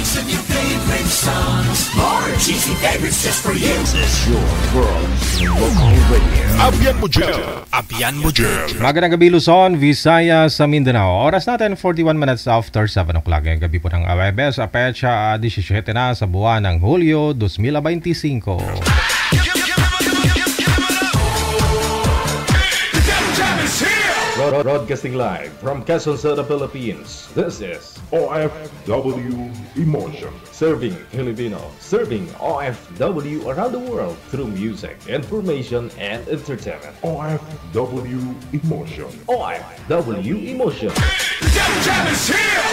Some new favorite songs, more cheesy favorites just for you. This is your world's local radio. Abyan mo dyan. Abyan mo dyan. Magandang gabi Luzon, Visayas sa Mindanao. Oras natin 41 minutes after 7 o'clock. Ngayong gabi po ng Huwebes, pecha 17 na sa buwan ng Hulyo 2025. Broadcasting live from Quezon City, Philippines. This is OFW Emotion. Serving Filipino, serving OFW around the world through music, information, and entertainment. OFW Emotion. OFW Emotion. Jam is here!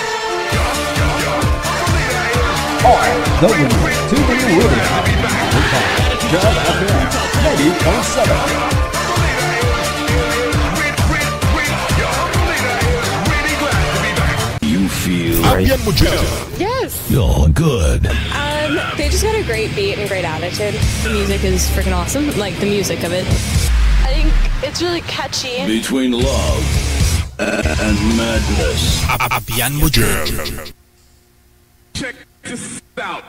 OFW TV Radio. Jam FM 90.7. Abyan mo dyan. Yes. You're good. They just got a great beat and great attitude. The music is freaking awesome. Like the music of it. I think it's really catchy. Between love and madness. Abyan mo dyan. Check this out.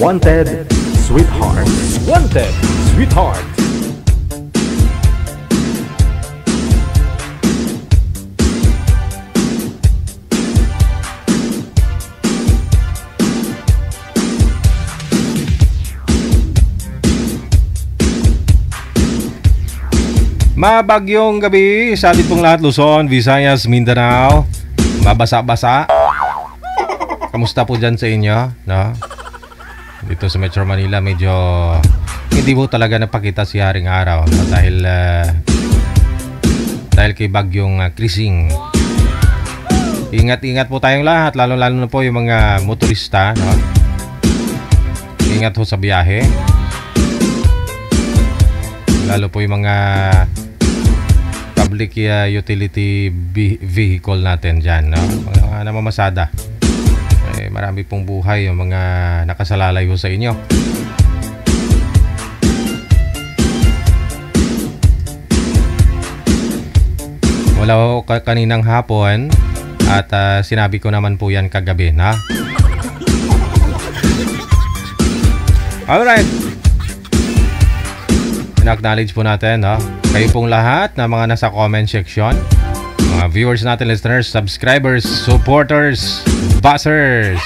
Wanted Sweetheart. Wanted Sweetheart. Mabagyong gabi sa ating pong lahat Luzon, Visayas, Mindanao. Mabasa-basa. Kamusta po dyan sa inyo? No? Dito sa Metro Manila medyo hindi po talaga napakita si Haring Araw, no? Dahil kay bagyong Krising. Ingat-ingat po tayong lahat, lalo-lalo na po yung mga motorista, no? Ingat po sa biyahe. Lalo po yung mga public utility vehicle natin dyan, no? Mga namamasada. Marami pong buhay yung mga nakasalalay ho sa inyo. Wala ho kaninang hapon at sinabi ko naman po yan kagabi na. Alright. In-acknowledge po natin, no? Kayo pong lahat na mga nasa comment section, mga viewers natin, listeners, subscribers, supporters, buzzers.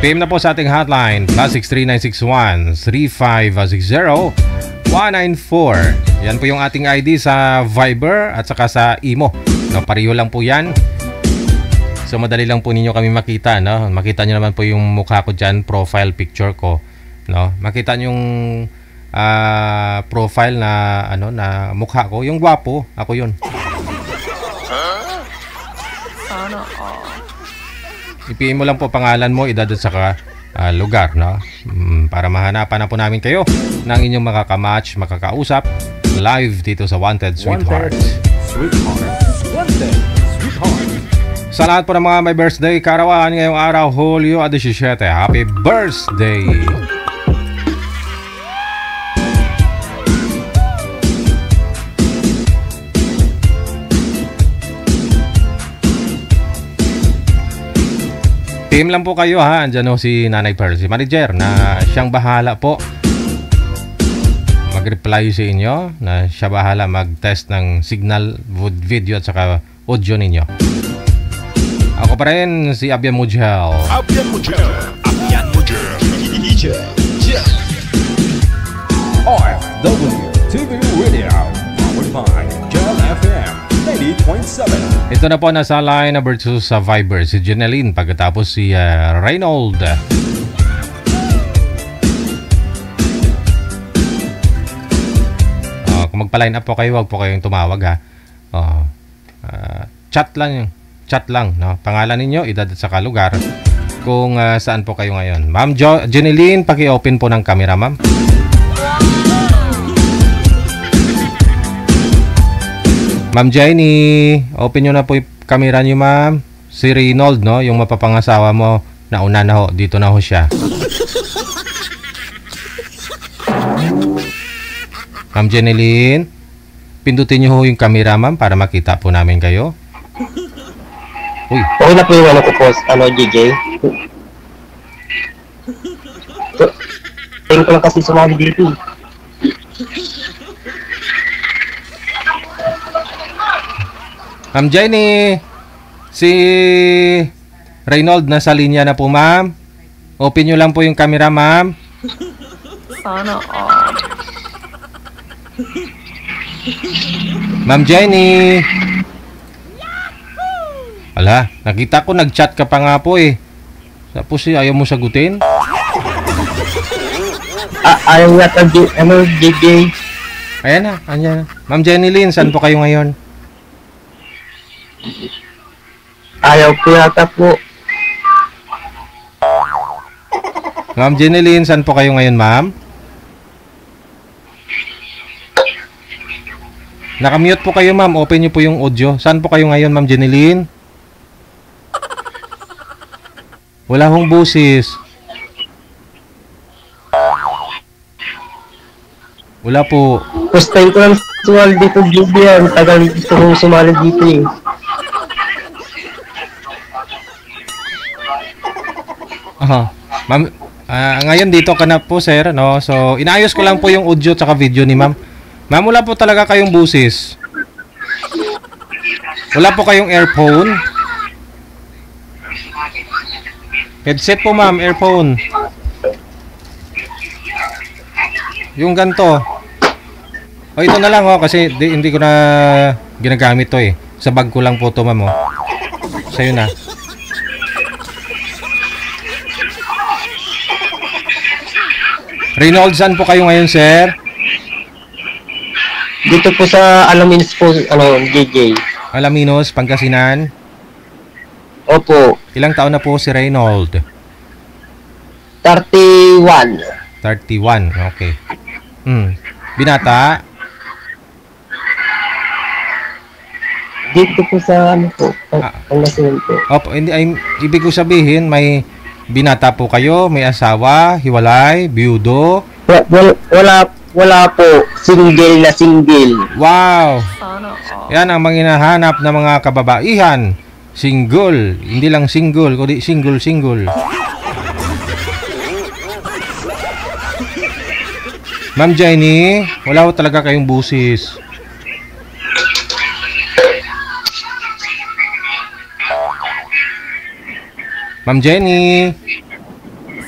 PM na po sa ating hotline +63961-3560-194. Yan po yung ating ID sa Viber at saka sa Imo, no? Pareho lang po yan. So madali lang po ninyo kami makita, no? Makita nyo naman po yung mukha ko dyan, profile picture ko, no? Makita nyo yung profile na na mukha ko, yung gwapo, ako yun. I-PM mo lang po pangalan mo, edad at saka lugar, no? Para mahanapan na po namin kayo ng inyong makakamatch, makakausap live dito sa Wanted Sweetheart. Wanted Sweetheart. Sa lahat po ng mga may birthday kaarawan ngayong araw, Hulyo 17, happy birthday! Team lang po kayo ha. Andyan ho si Nanay Percy Manager na siyang bahala po mag-reply sa inyo, na siya bahala mag-test ng signal, video at saka audio ninyo. Ako pa rin si Abyan Mujel. Abyan mo dyan. Abyan mo dyan. OFW TV Radio. Powered by Jam FM 90.7. Ito na po, nasa line number 2 sa Viber si Jeneline, pagkatapos si Reynold. Kung magpa-line up po kayo, wag po kayong tumawag ha. Chat lang, no? Pangalan ninyo, edad at saka lugar, kung saan po kayo ngayon. Ma'am Jeneline, paki-open po ng camera, ma'am. Ma'am Jenny, open nyo na po yung camera nyo, ma'am. Si Reynold, no? Yung mapapangasawa mo, nauna na ho. Dito na ho siya. Ma'am Jeneline, pindutin niyo ho yung camera, ma'am, para makita po namin kayo. Uy, Okay na po yung ano ko po, JJ. Tingin ko lang kasi sumali dito. Ma'am Jenny, si Reynold nasa linya na po, ma'am. Open nyo lang po yung camera, ma'am. Sana all. Ma'am Jenny. Ala, nakita ko nag-chat ka pa nga po eh. Tapos ayaw mo sagutin? Ayaw yata JJ. Ayan na, andyan na. Ma'am Jenny Lynn, saan po kayo ngayon? Ayaw po yata po. Ma'am Jenny Lynn, saan po kayo ngayon, ma'am? Nakamute po kayo, ma'am. Open nyo po yung audio. Saan po kayo ngayon, ma'am Jenny Lynn? Wala hong busis. Wala po. First time ko lang sumali dito, JJ. Ang tagal gusto kong sumali dito eh. Aha. Ma'am, ngayon dito ka na po, sir, no? So, inaayos ko lang po yung audio tsaka video ni ma'am. Ma'am, wala po talaga kayong busis. Wala po kayong earphone. Headset po, ma'am, earphone. Yung ganto. O, ito na lang, oh, kasi hindi ko na ginagamit to eh. Sa bag ko lang po to, ma'am, oh. Sa'yo na. Reynold, saan po kayo ngayon, sir? Dito po sa Alaminos po, JJ. Alaminos, Pangasinan. Opo, Ilang taon na po si Reynold? 31. 31, okay. Binata? Dito po sa Pangasinan po. Opo, hindi, ibig ko sabihin, may binata po kayo, may asawa, hiwalay, biyudo. Wala po. Single na single. Wow! Sana all. Yan ang mga hinahanap ng mga kababaihan. Single. Hindi lang single, kundi single. Ma'am Jenny, wala ko talaga kayong busis. Ma'am Jenny,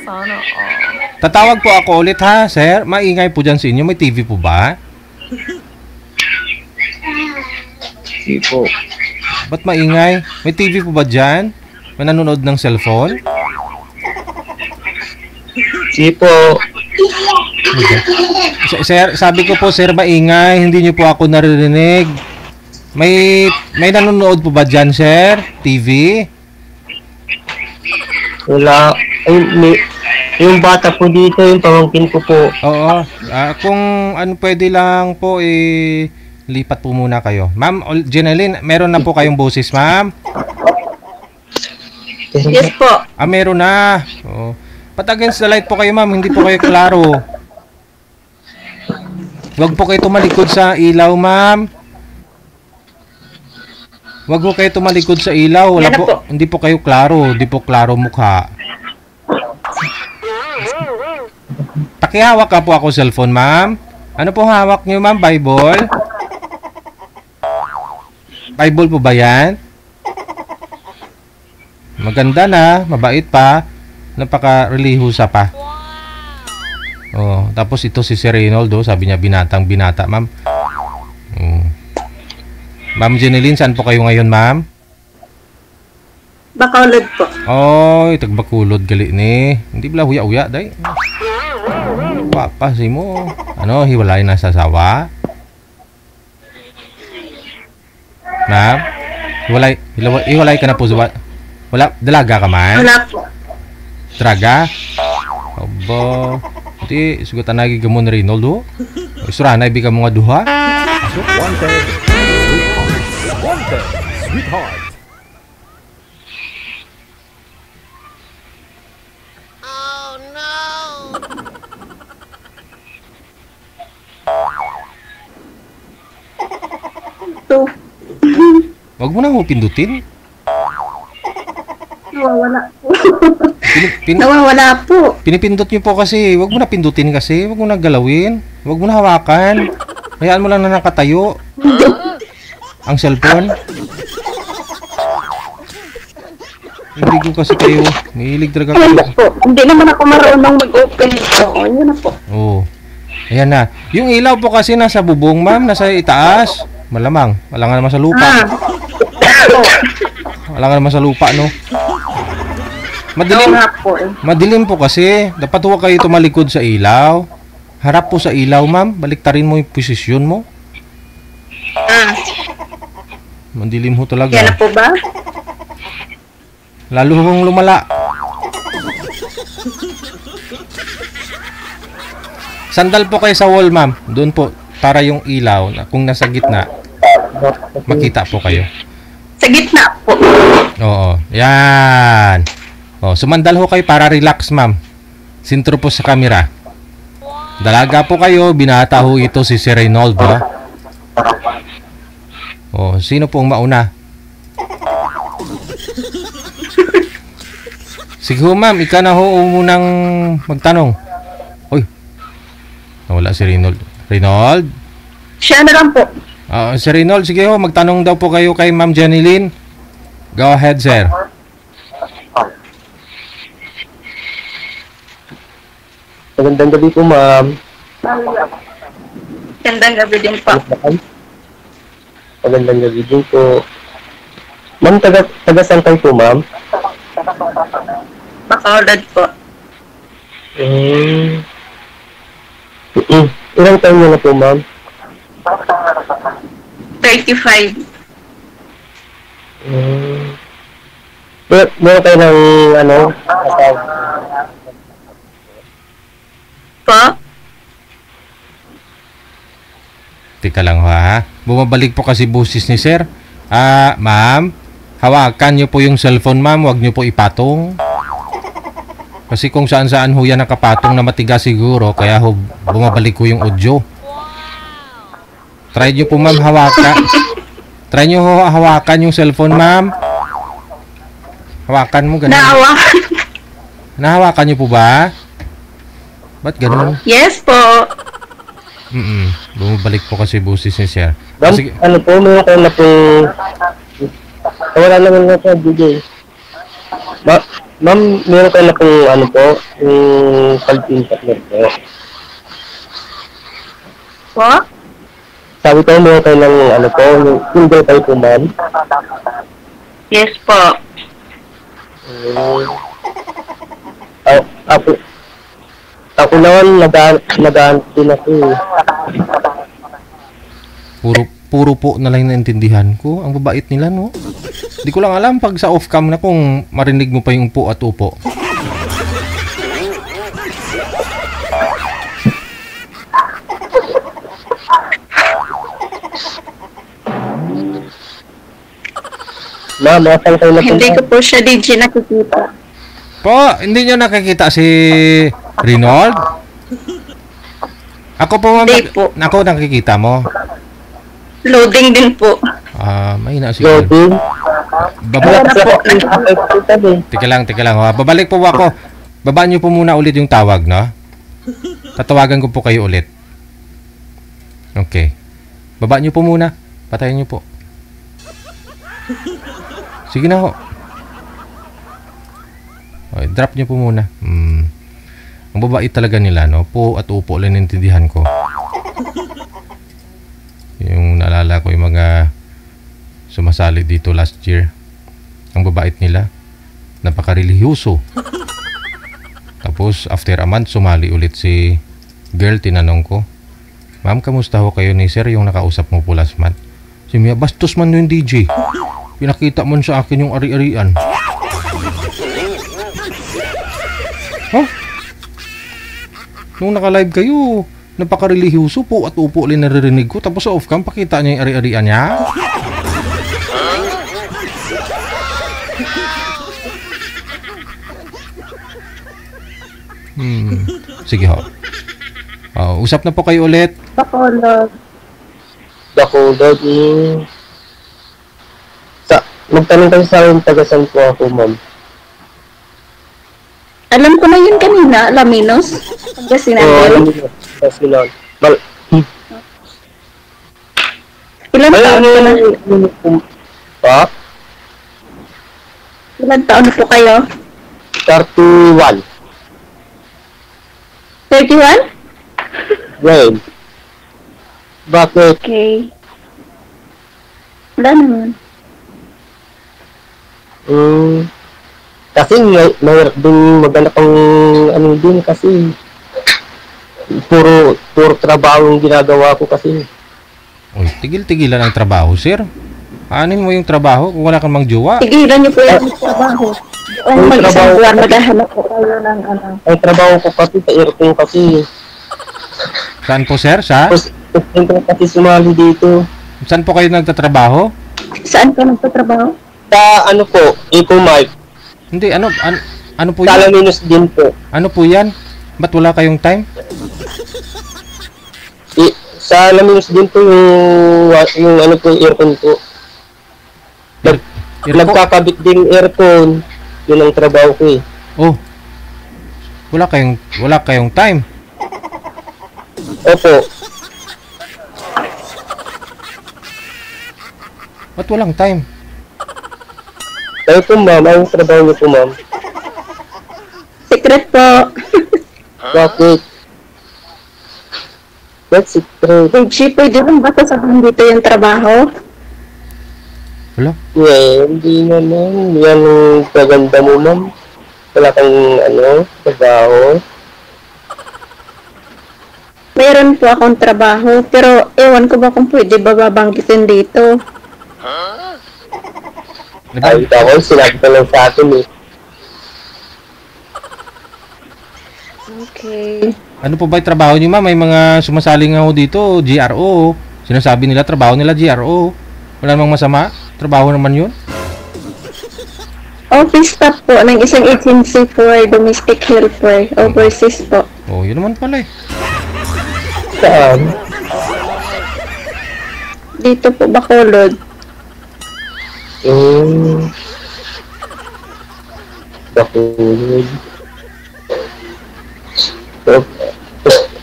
Sana all. tatawag po ako ulit ha, sir. Maingay po dyan sa inyo. May TV po ba? Hindi po. Ba't maingay? May TV po ba dyan? May nanonood ng cellphone? Hindi po. Sir, sabi ko po, sir, maingay. Hindi niyo po ako naririnig. May nanonood po ba dyan, sir? TV? Wala. Yung bata po dito, yung pamangkin ko po. Oo. Kung ano pwede lang po, lipat po muna kayo. Ma'am Jeneline, meron na po kayong boses, ma'am? Yes po. Meron na. Oo. But against the light po kayo, ma'am. Hindi po kayo klaro. Huwag po kayo tumalikod sa ilaw, ma'am. Huwag po kayo tumalikod sa ilaw. Wala po, hindi po kayo klaro. Hindi po klaro mukha. Pakihawak ka po ako cellphone, ma'am. Ano po hawak niyo, ma'am? Bible? Bible po ba yan? Maganda na. Mabait pa. Napaka-relihusa pa. Oh, tapos ito si Sir Reynoldo. Sabi niya binatang binata, ma'am. Ma'am Jeneline, saan po kayo ngayon, ma'am? Bacolod po. Oy, tagbakulod gali ni. Hindi bala huya-uya, day. Wapa si mo. Ano, hiwalay na sa asawa? Ma'am? Hiwalay ka na po sa... Wala, dalaga ka man? Wala po. Traga? Aba, hindi, sugatan na gigamon ni Reynoldo. Isura na, ibig ka mga duha. Wanted, sweetheart. Wag mo na ho pindutin. Nawawala po. Pin, Nawawala po. pinipindot niyo po kasi. Wag mo na pindutin kasi. Wag mo na galawin. Wag mo na hawakan. Hayaan mo lang na nakatayo. Ang cellphone. Hindi ko kasi kayo. Mahilig talaga kayo. Hindi po. Hindi naman ako marunong mag-open ito. Yun na po. Oo. Ayan na. Yung ilaw po kasi nasa bubong, ma'am. Nasa itaas. Malamang. Wala nga naman sa lupa. Wala nga naman sa lupa, no? Madilim. Madilim po kasi. Dapat huwag kayo tumalikod sa ilaw. Harap po sa ilaw, ma'am. Baliktarin mo yung posisyon mo. Madilim ho talaga. Yan na po ba? Lalo hong lumala. Sandal po kayo sa wall, ma'am. Doon po, para yung ilaw, na kung nasa gitna, makita po kayo. Sa gitna po. Oo. Yan. O, sumandal ho kayo para relax, ma'am. Sintro po sa camera. Dalaga po kayo. Binata ho ito si Sir Reynolds, ha? O, sino pong mauna? Sige ho, ma'am. Ika na ho munang magtanong. Uy. Nawala si Reynolds. Reynolds? Siya na lang po. Si Reynolds, sige ho. Magtanong daw po kayo kay Ma'am Jeneline. Go ahead, sir. Magandang gabi po, ma'am. Gandang gabi din po. Magandang gabi din po. Ma'am, taga saan kayo po, ma'am? Bacolod po. Ilang taon niyo na po, ma'am? 35. Meron kayo ng, asawa? Po? Tika lang ho, ha. Bumabalik po kasi busis ni sir. Ma'am, hawakan niyo po yung cellphone, ma'am. Huwag niyo po ipatong. Kasi kung saan-saan ho yan nakapatong na matigas siguro, kaya ho bumabalik ko yung audio. Try niyo po, ma'am, hawakan. Try niyo ho hawakan yung cellphone, ma'am. Hawakan mo, ganun. Naawakan. Nahawakan niyo po ba? Ba't ganun? Yes po. Bumabalik po kasi busis ni sir. Ma'am, Sige. meron kayo na po... Wala naman nga po, DJ. Ma'am, meron kayo na po, yung palpin partner po. Po? Sabi ko, meron kayo ng, yung single kayo po, ma'am. Yes po. Ako naman, nag-aanap din ako. Puro po na lang naintindihan ko. Ang babait nila, no? Di ko lang alam pag sa off-cam na kung marinig mo pa yung po at upo. Ma'am, asan kayo na po? Hindi ko po siya DJ nakikita. Po, hindi nyo nakikita si Reynolds? Ako po, ma'am. Hindi po. Ako nakikita mo. Loading din po. Mahina siguro. Loading? Babalik. Wala po. Tika lang. Babalik po ako. Babaan nyo po muna ulit yung tawag, no? Tatawagan ko po kayo ulit. Okay. Babaan nyo po muna. Patayin nyo po. Sige na ho. Okay, drop nyo po muna. Ang babait talaga nila, no? Po at upo lang naintindihan ko. Yung naalala ko yung mga sumasali dito last year. Ang babait nila. Napaka-relihiyoso. Tapos, after a month, sumali ulit si girl. Tinanong ko, ma'am, kamusta ho kayo ni sir yung nakausap mo po last month? Si Mia, bastos man yung DJ. Pinakita mo sa akin yung ari-arian. Huh? Nung naka-live kayo, napaka-relihiyoso po at upo ulit naririnig ko. Tapos sa off-cam, pakita niya yung ari-arian niya. Sige ho. Usap na po kayo ulit. Bacolod. magtanong kayo sa akin, tagasan po ako, ma'am. Alam ko na yun kanina, Laminos. Pangasinan Oo, ko. kasi lang. Ilan taon ka na? Pa? Ilan taon na po kayo? 31. 31? Well, bakit? Okay. Wala naman. Kasi mahirap din maghanap ang ano din kasi puro trabaho yung ginagawa ko kasi. Uy, tigil-tigilan ang trabaho, sir. Anin mo yung trabaho kung wala kang mang jowa? Tigilan niyo po yung trabaho. Ang mag-isang buwan, maghahanap po kayo ng ano. Ang trabaho ko kasi sa aircon kasi. Saan po, sir? Tapos kasi sumali dito. Saan po kayo nagtatrabaho? Saan ka nagtatrabaho? Sa ano po, Eco-Mart. Hindi, ano po Sa yan? Alaminos din po. Ano po yan? Ba't wala kayong time? Sa Alaminos din po yung ano po, aircon po. Nagkakabit din aircon. Yun ang trabaho ko eh. Oh. Wala kayong time. Opo. Ba't walang time? Kayo po ma'am, ang trabaho niyo po ma'am. Secret po. Bakit? That's secret. Reggie, pwede rin ba sasabihin dito yung trabaho? Wala. Yeah, hindi naman. Yan ang kaganda mo ma'am. Wala kang ano, trabaho. Mayroon po akong trabaho, pero ewan ko ba kung pwede ba babanggitin dito. Ay, ako, sinabi ko lang sa akin eh. Okay. Ano po ba yung trabaho niyo, ma'am? May mga sumasaling ako dito, GRO. Sinasabi nila, trabaho nila GRO. Wala namang masama. Trabaho naman yun. Office staff po ng isang agency for domestic helper overseas po. Oh, yun naman pala eh. Saan? Dito po, Bacolod. Bakulod.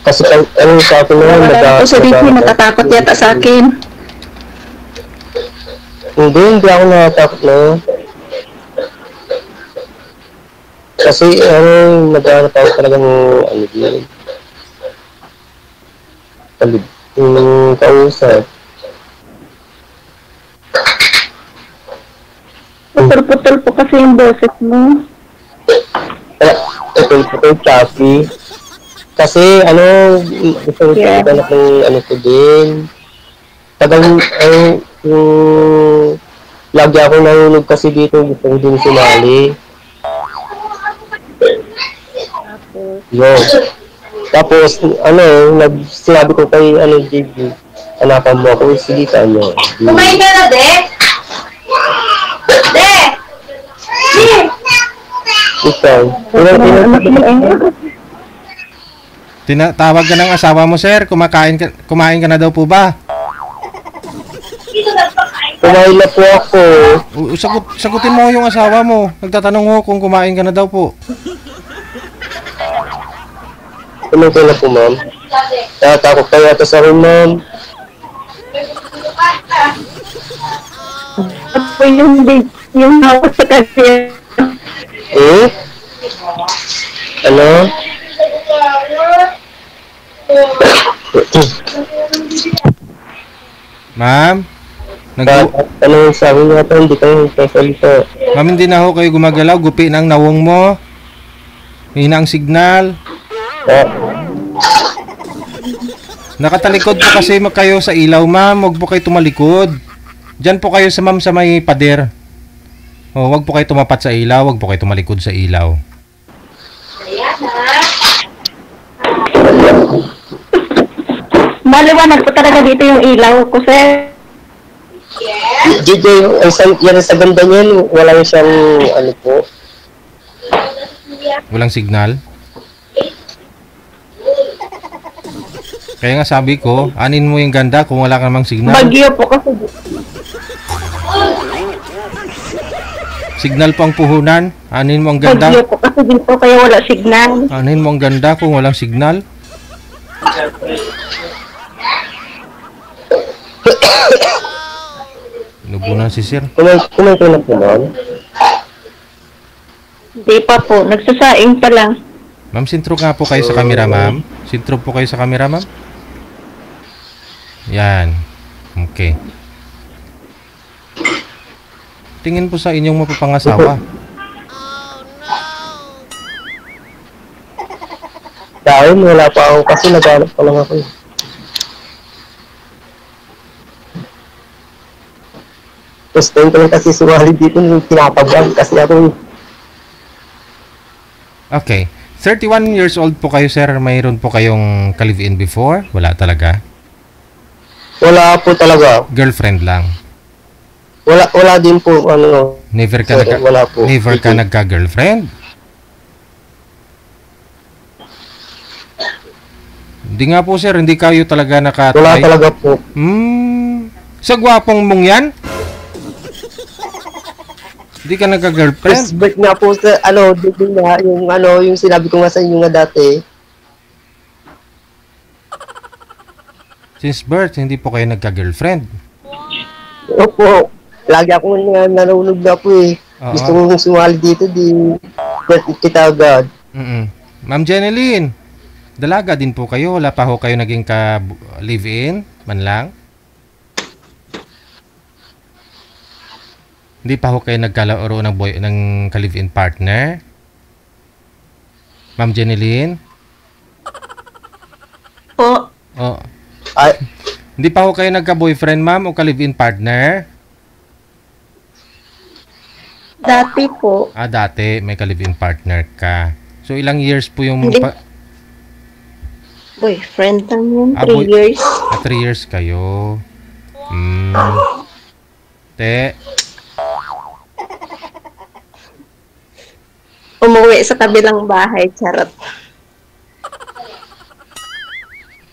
Kasi ano sa akin naman, Wala po sa dito, natatakot yata sa akin. Hindi ako natatakot na. Kasi naghahanap ako talagang ano din. Kausap. Putol-putol po kasi yung boses mo. Putol-putol, choppy. Kasi gusto ko naghanap ng ano ko din. Tagang lagi ako nahulog kasi dito, gusto ko din sumali. Yun. Tapos, sinabi ko kay, JB, hanapan mo ako, sige ka, Kumain ka na, De? De! Ikaw, Tinatawag ka ng asawa mo, sir. Kumain ka na daw po ba? kumain na po ako. Sagutin mo yung asawa mo. Nagtatanong mo kung kumain ka na daw po. Kumain ka na po, ma'am. Tatakot kayo ata sa akin, ma'am. Ako yung hawak sa kasi. Ano? Ma'am? Ano yung sabi niya ito? Hindi kayo nagsasalita. Ma'am, hindi na ho kayo gumagalaw. Gupi na ang nawong mo. Hina ang signal. Nakatalikod po kasi kayo sa ilaw, ma'am. Huwag po kayo tumalikod. Diyan po kayo sa ma'am sa may pader. Huwag po kayo tumapat sa ilaw. Huwag po kayo tumalikod sa ilaw. Maliwanag po talaga dito yung ilaw ko, sir. DJ, yan sa ganda niyan, wala siyang ano po. Walang signal. Kaya nga sabi ko, anin mo yung ganda kung wala ka namang signal. Bagyo po kasi. Signal po ang puhunan. Anin mo ang ganda. Bagyo po kasi dito kaya wala signal. Anin mo ang ganda kung walang signal. Inubunan si sir. Kumain ko na po noon. Hindi pa po. Nagsasaing pa lang. Ma'am, sintro nga po kayo sa camera, ma'am. Sintro po kayo sa camera, ma'am. Yan. Okay. Tingin po sa inyong mapapangasawa. Dahil wala pa ako kasi naghanap pa lang ako. First time ko lang kasi sumali dito nung tinatawag kasi ako. Okay. 31 years old po kayo, sir. Mayroon po kayong ka-live-in before? Wala talaga? Wala po talaga. Girlfriend lang? Wala din po ano. Never ka, Sorry, wala po. never ka nagka-girlfriend? Hindi nga po, sir. Hindi kayo talaga Wala nakatry. talaga po. Sa gwapong mong yan? Hindi ka nagka-girlfriend? First birth nga po sa ano, dito nga yung sinabi ko nga sa inyo nga dati. Since birth, hindi po kayo nagka-girlfriend? Opo. Lagi ako nanonood na po eh. Oo. Gusto kong sumali dito kita agad. Ma'am Jeneline, dalaga din po kayo. Wala pa ho kayo naging ka-live-in man lang? Hindi pa ho kayo nagkalaro ng ka-live-in partner? Ma'am Jeneline? Po. Oh. Ay, Hindi pa ho kayo nagka-boyfriend, ma'am, o ka-live-in partner? Dati po. Dati may ka-live-in partner ka. So, ilang years po yung... Hindi. Boyfriend lang yun. 3 boy- years. 3 years kayo. Te, Umuwi sa kabilang bahay. Charot.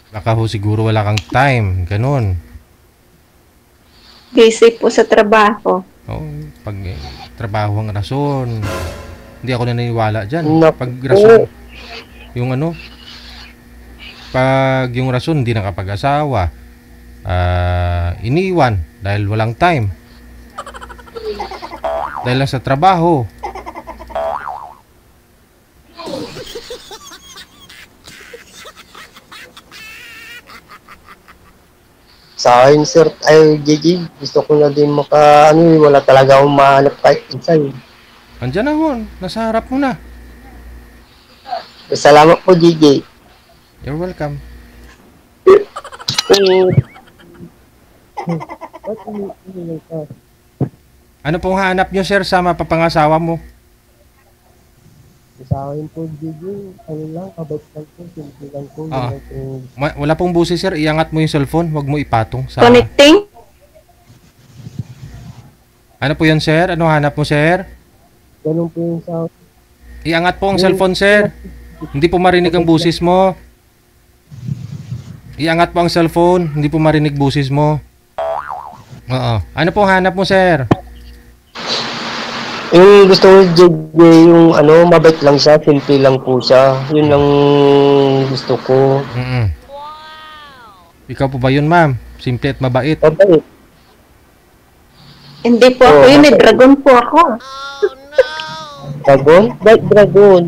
baka ho siguro wala kang time. Ganun. Busy po sa trabaho. Oh, pag trabaho ang rason. Hindi ako naniniwala dyan. Naku. Pag rason, yung ano, pag yung rason hindi nakapag-asawa, iniwan dahil walang time. Dahil lang sa trabaho. sa akin sir, ay JJ, gusto ko na din wala talaga akong mahanap kahit isa eh. Andiyan na hon, nasa harap mo na. Salamat po JJ. You're welcome. Ano pong hanap nyo, sir, sa mapapangasawa mo? Sa akin po JJ, ano lang, kabait lang po, simple lang po. Ah. Wala pong busi, sir. Iangat mo yung cellphone. Huwag mo ipatong sa... Connecting? Ano po yun, sir? Ano hanap mo, sir? Ganun po yung sa Iangat po ang cellphone, sir. Hindi po marinig ang busis mo. Iangat po ang cellphone. Hindi po marinig busis mo. Oo. Ano po hanap mo, sir? yung gusto ko JJ, yung mabait lang siya, simple lang po siya. Yun lang gusto ko. Ikaw po ba yun, ma'am? Simple at mabait. Mabait. Hindi po ako yun. Dragon po ako. Dragon? Bakit dragon?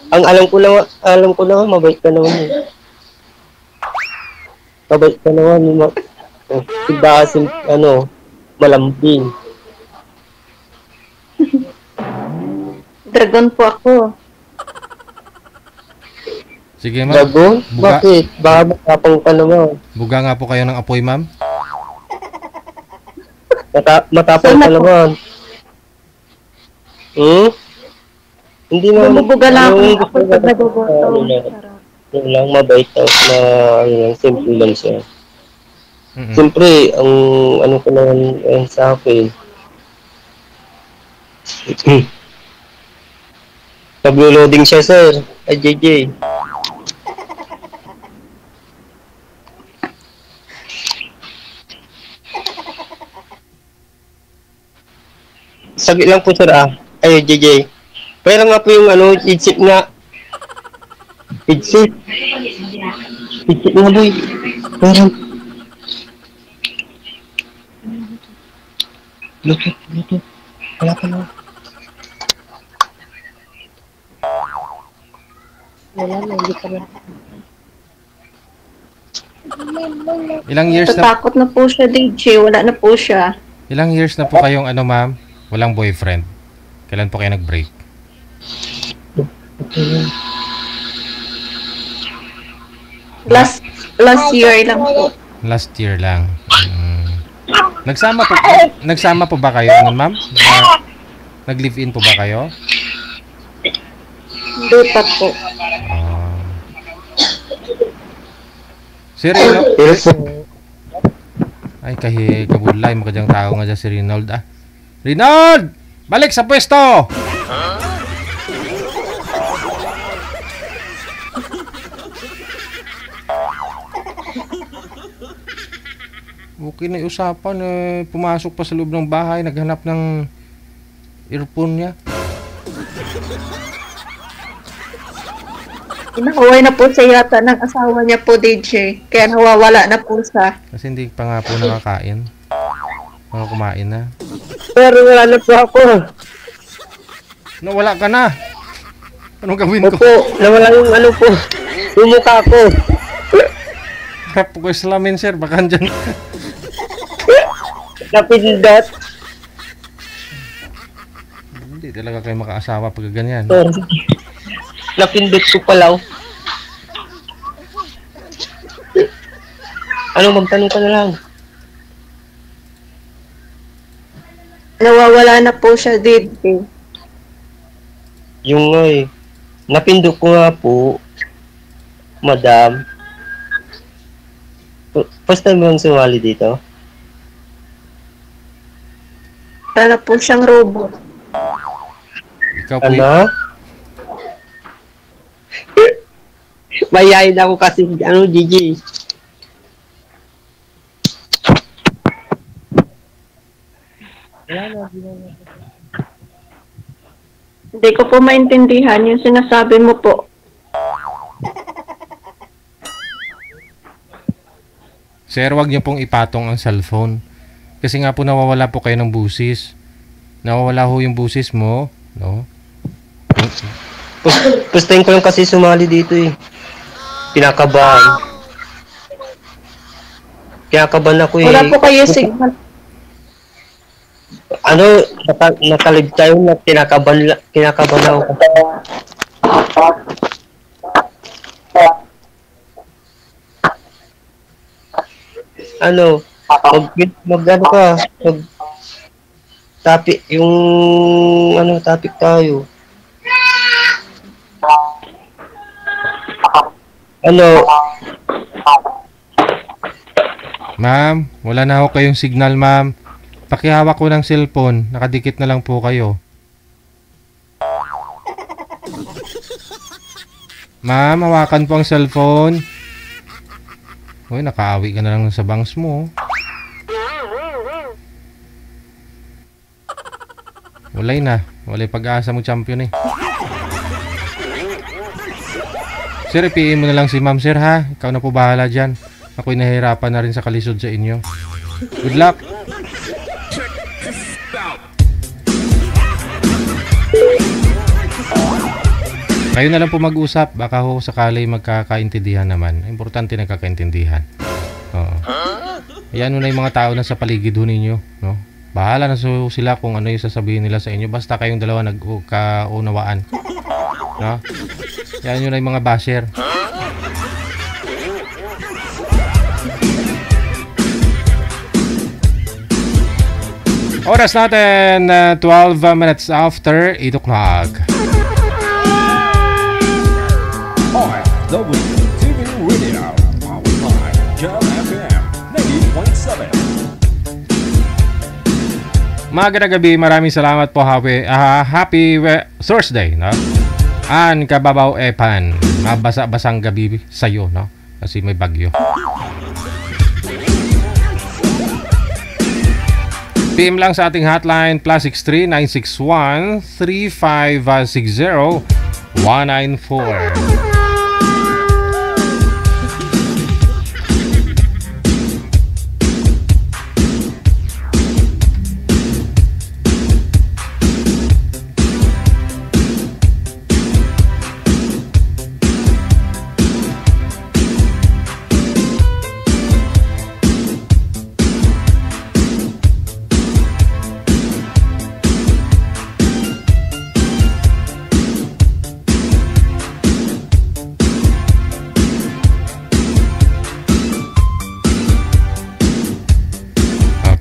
Ang alam ko lang, mabait ka naman eh. Mabait ka naman. Diba, malambing. Dragon po ako. Sige, ma'am. Dragon? Buga. Bakit? Baka matapang ka naman. Buga nga po kayo ng apoy, ma'am. Matapang ka naman. Hindi na. Bumubuga lang yung ako pag nagugutom. Yung lang, mabait tapos simple lang siya. Siyempre, ang ko naman sa akin. Naglo-loading siya, sir. Ay, JJ. Saglit lang po sir Ay, JJ. Pero nga po yung headset nga. Headset nga boy. Pero Bluetooth. Wala pa na. Ilang years na Tatakot na po siya, DJ. Wala na po siya. Ilang years na po kayong ma'am? Walang boyfriend. Kailan po kayo nag-break? Last year lang po. Last year lang. Nagsama po ba kayo nun, ma'am? Nag-live-in po ba kayo? Hindi pa po. Si Ay, kabulay. Magkadyang tao nga dyan si Reynold. Reynold! Balik sa pwesto! Okay na yung usapan. Pumasok pa sa loob ng bahay. Naghanap ng earphone niya. Inahuway na po siya yata ng asawa niya po, DJ. Kaya nawawala na po siya. Kasi hindi pa nga po nakakain. Mga kumain na. Pero wala na po ako. Nawala ka na. Anong gawin ko? Opo, nawala yung po. Yung mukha ko. Harap ko salamin, sir. Baka dyan. Napindot. Hindi talaga kayo makaasawa pag ganyan. Napindot ko pala. Magtanong ka na lang. Nawawala na po siya, DJ. Yung napindot ko nga po, madam. First time mo sumali dito? Wala po siyang robot. Ikaw po Mayayin ako kasi, Gigi. Hindi ko po maintindihan yung sinasabi mo po. Sir, wag niyo pong ipatong ang cellphone. Kasi nga po nawawala po kayo ng busis. Nawawala ho yung busis mo, no? First time ko lang kasi sumali dito Kinakabahan. Kinakabahan ako Wala po kayo signal. Nakalib tayo na kinakabahan ako. Topic yung topic tayo. Ma'am, wala na ho kayong signal, ma'am. Pakihawak ko ng cellphone. Nakadikit na lang po kayo. Ma'am, hawakan po ang cellphone. Uy, nakaawi ka na lang sa bangs mo. Walay na. Walay pag-asa mo, champion Sir, i-PM mo na lang si ma'am, sir, ha? Ikaw na po bahala dyan. Ako'y nahihirapan na rin sa kalisod sa inyo. Good luck! Kayo na lang po mag-usap. Baka ho sakali magkakaintindihan naman. Importante nagkakaintindihan. Oo. Ayan na yung mga tao na sa paligid ho ninyo. No? Bahala na sila kung ano yung sasabihin nila sa inyo. Basta kayong dalawa nagkaunawaan. No? Yan yun na yung mga basher. Oras natin 12 minutes after 8 o'clock. OFW Radio, powered by Jam FM 90.7. Magandang gabi, maraming salamat po. Happy Thursday, no? An kababaw epan, mabasa-basang gabi sa'yo, no? Kasi may bagyo. PM lang sa ating hotline +63 961 3560 194.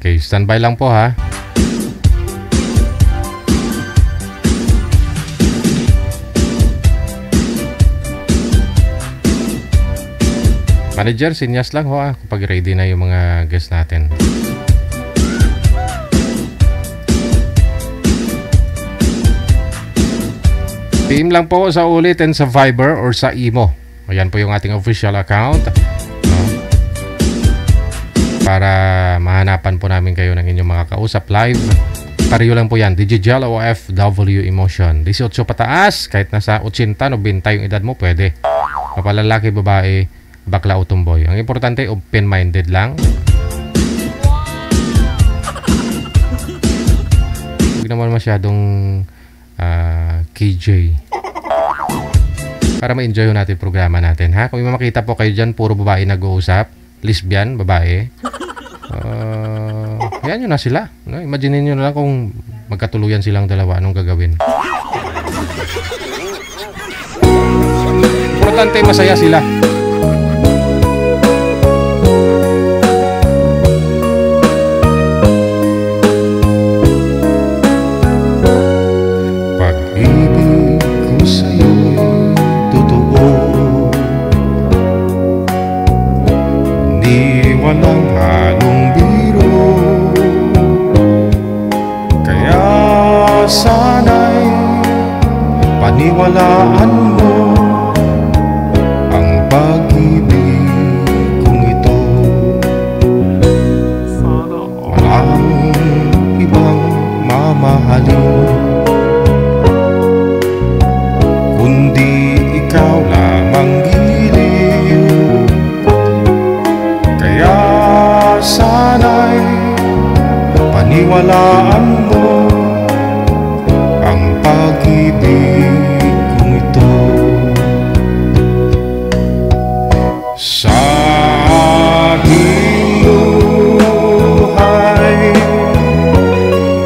Okay, standby lang po ha. Manager, sinyas lang ho ha kapag ready na yung mga guest natin. PM lang po sa ulit and sa Viber or sa Imo. Ayan po yung ating official account. Para mahanapan po namin kayo ng inyong mga kausap live. Pariyo lang po yan, Digigel OFW Emotion. 18 pataas, kahit nasa 80, 90 yung edad mo, pwede. Mapalalaki, babae, bakla o tumboy. Ang importante, open-minded lang. Huwag naman masyadong KJ. Para ma-enjoy natin programa natin, ha? Kung may makita po kayo dyan, puro babae nag-uusap, lesbian, babae. Ayan nyo na sila. No? Imagine nyo na lang kung magkatuluyan silang dalawa. Anong gagawin? Importante, masaya sila. Pag-ibig ko sa'yo'y totoo. Walang halong biro. Kaya sana'y paniwalaan mo ang pag-ibig kong ito. Walang ibang mamahalin kundi ikaw lamang giliw. Sana'y paniwalaan mo ang pag-ibig kong ito. Sa aking buhay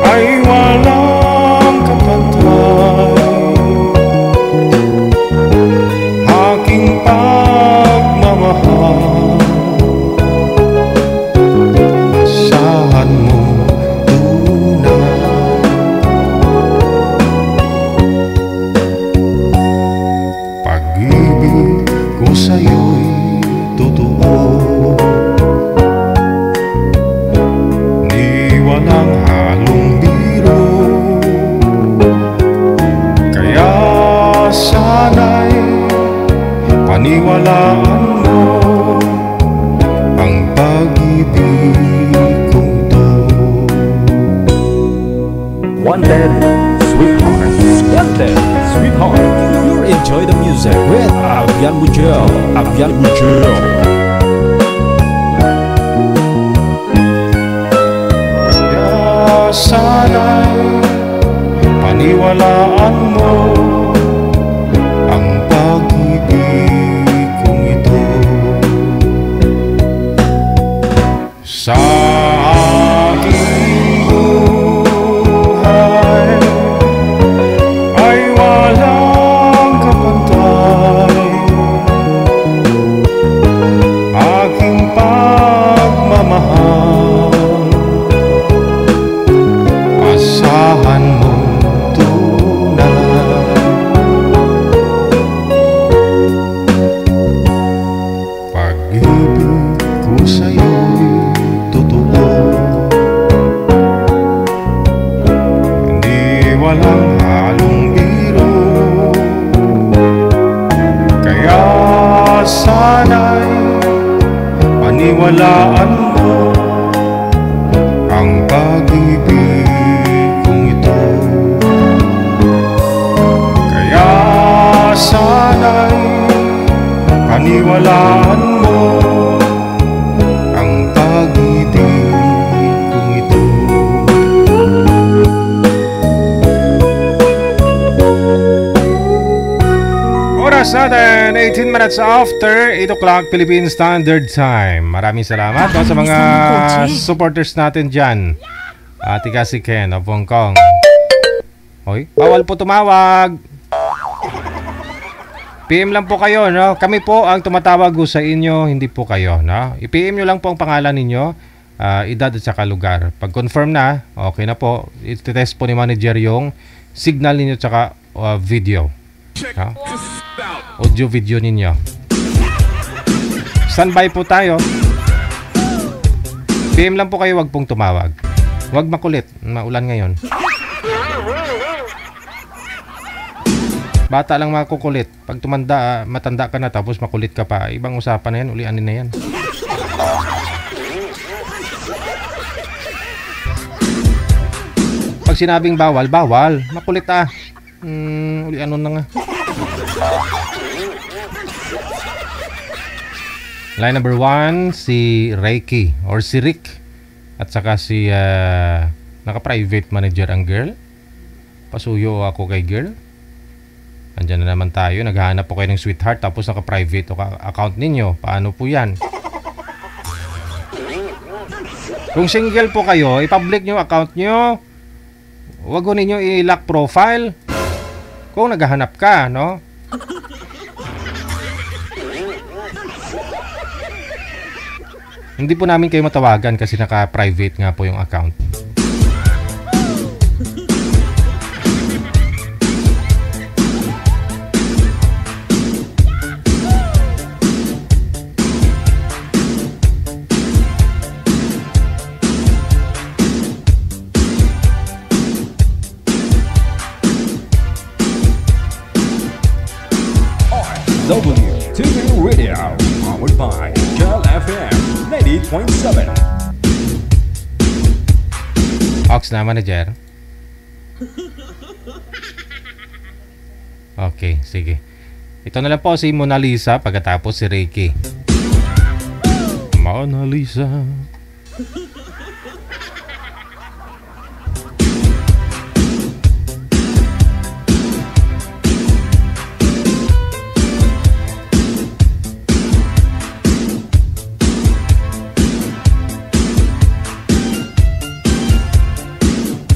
ay walang kapantay. Aking pagmamahal sa'yo'y totoo. Di walang halong biro. Kaya sana'y paniwalaan mo ang pag-ibig kong to. Wanted, Sweetheart. Wanted, Sweetheart. Enjoy the music with Avian Bujel. Avian Bujel. Kaya sana'y paniwalaan mo ang pag-ibig kong ito. Sa aking buhay ay walang aking pagmamahal, asahan mo tunay. Pag-ibig ko sa'yo'y totoo. Hindi walang halong biro. Kaya sana'y paniwalaan mo ang pag-ibig pagpapakawalan mo ang pag-ibig kong ito. Oras natin, 18 minutes after 8 o'clock Philippine Standard Time. Maraming salamat sa mga supporters natin dyan. Tika si Ken of Hong Kong. Hoy, bawal po tumawag. PM lang po kayo, no? Kami po ang tumatawag sa inyo, hindi po kayo, no? I-PM nyo lang po ang pangalan ninyo, edad at saka lugar. Pag confirm na, okay na po. I-test po ni manager yung signal ninyo at saka video. No? Audio video ninyo. Standby po tayo. PM lang po kayo, wag pong tumawag. Wag makulit, maulan ngayon. Bata lang makukulit. Pag tumanda, matanda ka na tapos makulit ka pa, ibang usapan na yan, ulianin na yan. Pag sinabing bawal, bawal. Makulit ulianon na nga. Line number 1, si Reiki or si Rick. At saka si naka-private manager ang girl. Pasuyo ako kay girl. Andyan na naman tayo. Naghahanap po kayo ng sweetheart tapos naka-private account ninyo. Paano po yan? Kung single po kayo, i-public nyo account nyo. Huwag ko ninyo i-lock profile. Kung naghahanap ka, no? Hindi po namin kayo matawagan kasi naka-private nga po yung account. WTV Radio, powered by Girl FM 90.7. Ox na, manager. Okay, sige. Ito na lang po si Mona Lisa, pagkatapos si Reiki. Mona Lisa.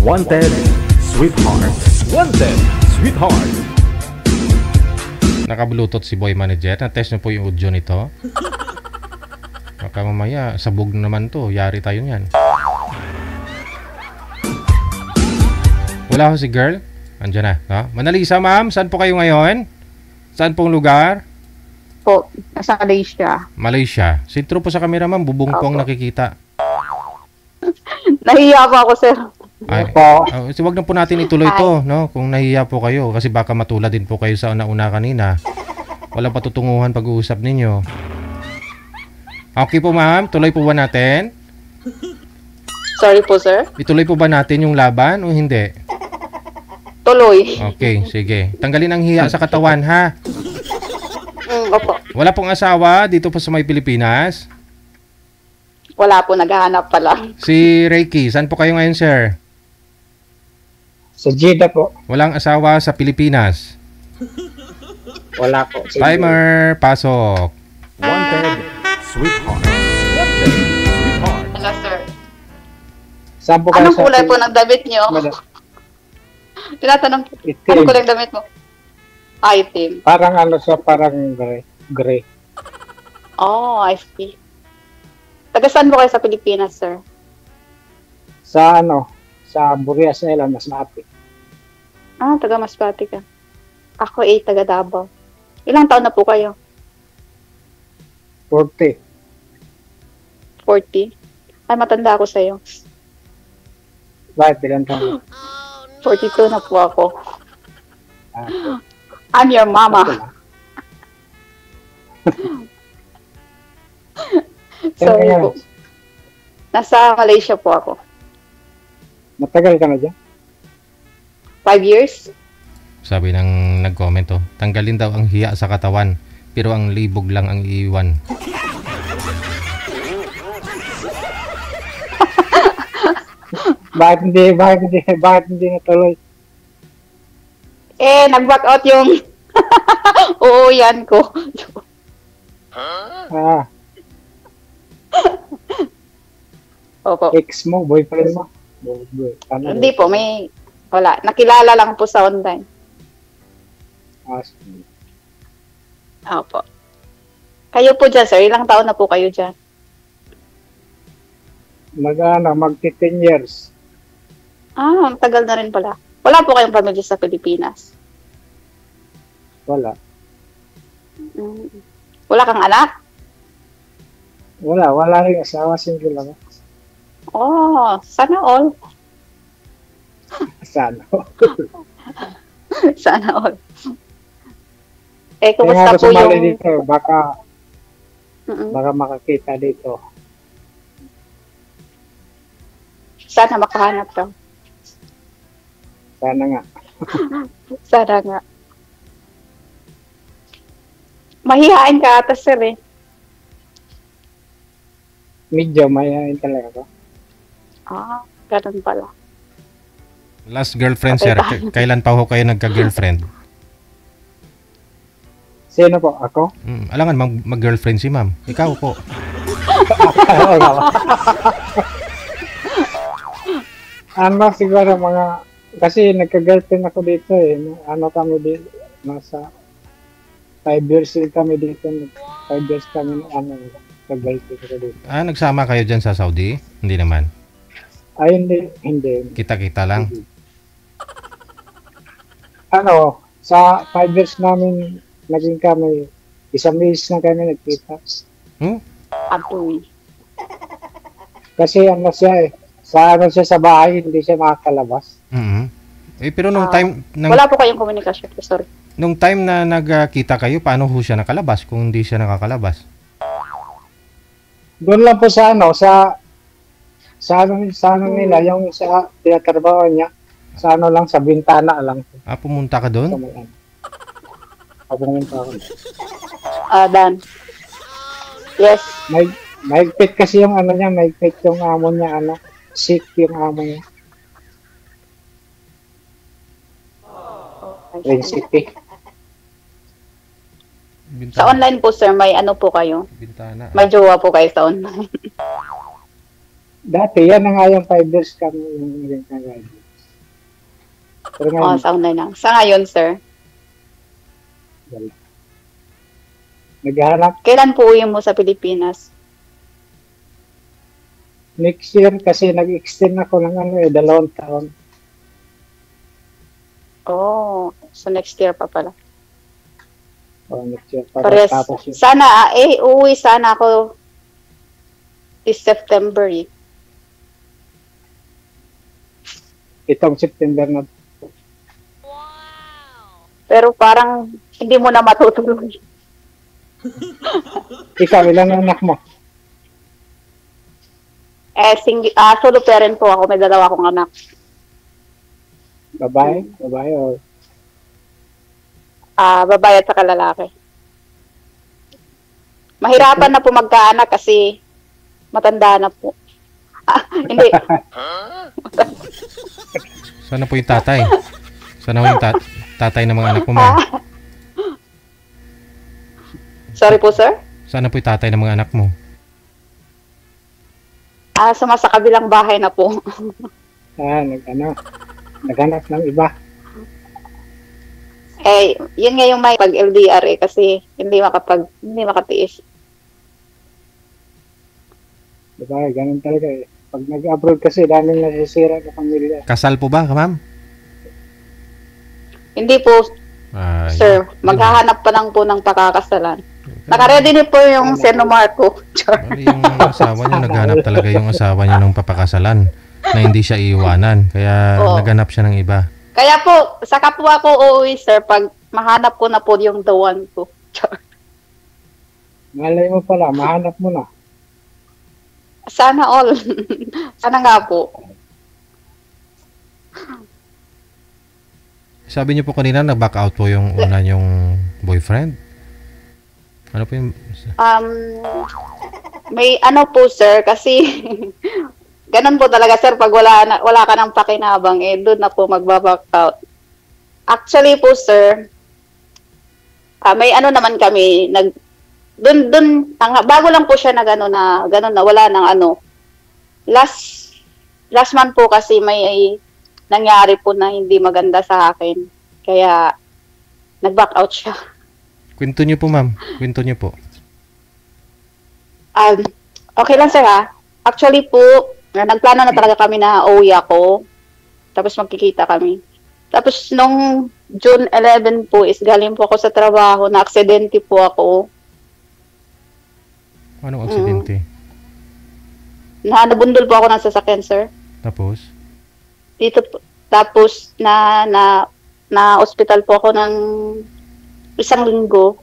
Wanted, sweetheart. Wanted, sweetheart. Naka-bluetooth si boy manager. Na-test na po yung audio nito. Baka mamaya, sabog na naman to. Yari tayo niyan. Wala ho si girl. Andiyan na. No? Mona Lisa, ma'am. Saan po kayo ngayon? Saan pong lugar? Po, nasa Malaysia. Malaysia. Sintro po sa camera, ma'am. Bubong po ang nakikita. Nahiya po ako, sir. Ay, wag na po natin ituloy to, no? Kung nahiya po kayo kasi baka matulad din po kayo sa una kanina. Wala patutunguhan pag-uusap ninyo. Okay po, ma'am, tuloy po ba natin? Sorry po, sir. Ituloy po ba natin yung laban o hindi? Tuloy. Okay, sige. Tanggalin ang hiya sa katawan, ha? Opo. Wala pong asawa dito po sa may Pilipinas? Wala po, naghahanap pa lang. Si Reiki, saan po kayo ngayon, sir? Sa Jeddah po. Walang asawa sa Pilipinas. Wala po. Timer, pasok. Wanted, sweetheart. Wanted, sweetheart. Hello, sir. Saan po kayo Anong kulay po ng damit nyo? Tinatanong po. Itim. Anong kulay ng damit mo? Item. Parang parang gray. Oh, I see. Taga saan po kayo sa Pilipinas, sir? Sa sa Burias nila, mas maapit. Ah, taga Masbate ka. Ako taga Davao. Ilang taon na po kayo? 40. 40? Ay, matanda ako sa'yo. Bakit? Ilan taon? 42 na po ako. I'm your mama. Sorry po. Nasa Malaysia po ako. Matagal ka na dyan? 5 years? Sabi ng nag-comment, tanggalin daw ang hiya sa katawan. pero ang libog lang ang iiwan. Bakit hindi natuloy? Nag-back out yung oo, yan ko. Ah, Opo. ex mo, boyfriend mo. Ano? Hindi po, wala. Nakilala lang po sa online. Ah, Opo. Kayo po dyan, sir. Ilang taon na po kayo dyan? magti 10 years. Ang tagal na rin pala. Wala po kayong pamilya sa Pilipinas? Wala. Wala kang anak? Wala rin asawa, single lang. Oh, sana all. Sana. Sana all. Kaya Kumusta nga po sumali yung... dito, baka Mm-mm. makakita dito. Sana makahanap ka. Sana nga. Sana nga. Mahihain ka ata, sir, eh. Medyo mayayain talaga ako. Ganun pala. Last girlfriend, Okay, sir. Kailan pa ho kayo nagka-girlfriend? Sino po? Ako? Alangan mag-girlfriend si ma'am. Ikaw po. Ano siguro kasi nagka-girlfriend ako dito eh. Ano kami dito, nasa 5 years din kami dito. 5 years kami nagka-girlfriend ako dito. Nagsama kayo dyan sa Saudi? Hindi naman. Ay, hindi. Kita-kita lang. Sa 5 years namin, naging kami, isang beses na kami nagkita. Apoy. Kasi siya sa bahay, hindi siya makakalabas. Pero nung time... Wala po kayong komunikasyon. Sorry. Nung time na nagkita kayo, paano ho siya nakalabas kung hindi siya nakakalabas? Doon lang po sa nila, yung sa tinatrabaho niya, lang, sa bintana lang. Pumunta ka doon? Pumunta ako. Dan. Yes. Mahigpit kasi yung niya, mahigpit yung amo niya, sick yung amo niya. Principe. Sa online po, sir, may ano po kayo? Bintana. May jowa po kayo sa online. Dati, yan na nga yung 5 years kami yung naging kagad. Pero ngayon, Sa online lang. Sa ngayon, sir? wala. Naghahanap Kailan po uwi mo sa Pilipinas? next year kasi nag-extend ako ng 2 taon. So next year pa pala. Next year Pares. tapos yun. Sana, uuwi sana ako this September, eh. Itong September na. Pero parang hindi mo na matutuloy. Ikaw, ilang anak mo? Solo parent po ako. May 2 akong anak. Babae o Babae at saka lalaki. Mahirapan na po magkaanak kasi matanda na po. Hindi. Sana po yung tatay. Sana po yung tatay ng mga anak mo, ma'am. Sorry po, sir? Sana po yung tatay ng mga anak mo. Sa kabilang bahay na po. naghanap ng iba. Yun nga yung may pag-LDR kasi hindi makatiis. Diba, ganun talaga eh. Pag nag-abroad kasi, daming nasisira na pamilya. Kasal po ba, ma'am? Hindi po, sir. Maghahanap pa lang po ng pakakasalan. Nakaready na po yung Seno Marco. Bali, yung asawa niyo, naghanap talaga yung asawa niyo ng papakasalan na hindi siya iiwanan. Kaya naghanap siya ng iba. Kaya po, saka po ako uuwi, sir, pag mahanap ko na po yung the one ko. Malay mo pala, mahanap mo na. Sana all. Sana nga po. Sabi niyo po kanina, nag-back out po yung una niyong boyfriend? Ano po yung... May ano po, sir, kasi ganun po talaga, sir, pag wala ka ng pakinabang, doon na po magbaback out. Actually po, sir, may ano naman kami, bago lang po siya na gano'n na wala ng ano. Last month po kasi may nangyari po na hindi maganda sa akin. Kaya, nag-back out siya. Kwento niyo po, ma'am. Kwento niyo po. Okay lang, sir, ha? Actually po, nagplano na talaga kami na uuwi ako. Tapos magkikita kami. Tapos nung June 11 po is galing po ako sa trabaho, na-aksidente po ako. Anong aksidente? Nabundol po ako ng sasakyan, sir. Tapos? Dito po. Tapos na hospital po ako ng 1 linggo.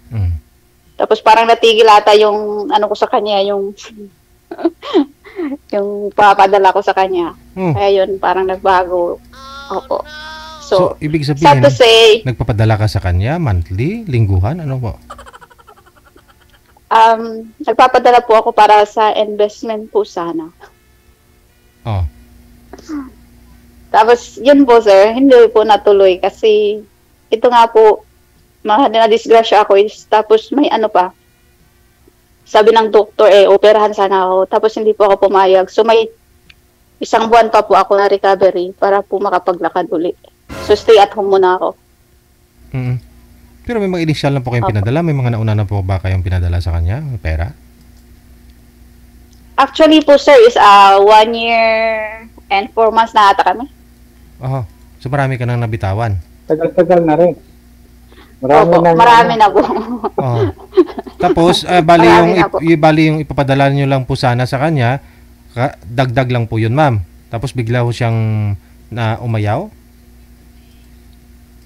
Tapos parang natigil ata yung ano ko sa kanya, yung yung papadala ko sa kanya. Kaya yun, parang nagbago. Opo. So, ibig sabihin, sad to say, nagpapadala ka sa kanya, monthly, lingguhan, ano po? Nagpapadala po ako para sa investment po sana. Oh. Tapos, yun po, sir, hindi po natuloy kasi ito nga po, na-disgrasya ako. Tapos, may ano pa, sabi ng doktor, operahan sana ako. Tapos, hindi po ako pumayag. So, may 1 buwan pa po ako na recovery para po makapaglakad ulit. So, stay at home muna ako. Pero may mga initial na po kayong pinadala? May mga nauna na po ba kayong pinadala sa kanya? May pera? Actually po, sir, is 1 year and 4 months na ata kami. So, marami ka nang nabitawan? Tagal-tagal na rin. Marami na po. Tapos, bali yung ipapadala nyo lang po sana sa kanya, dagdag lang po yun, ma'am. Tapos bigla ho siyang umayaw?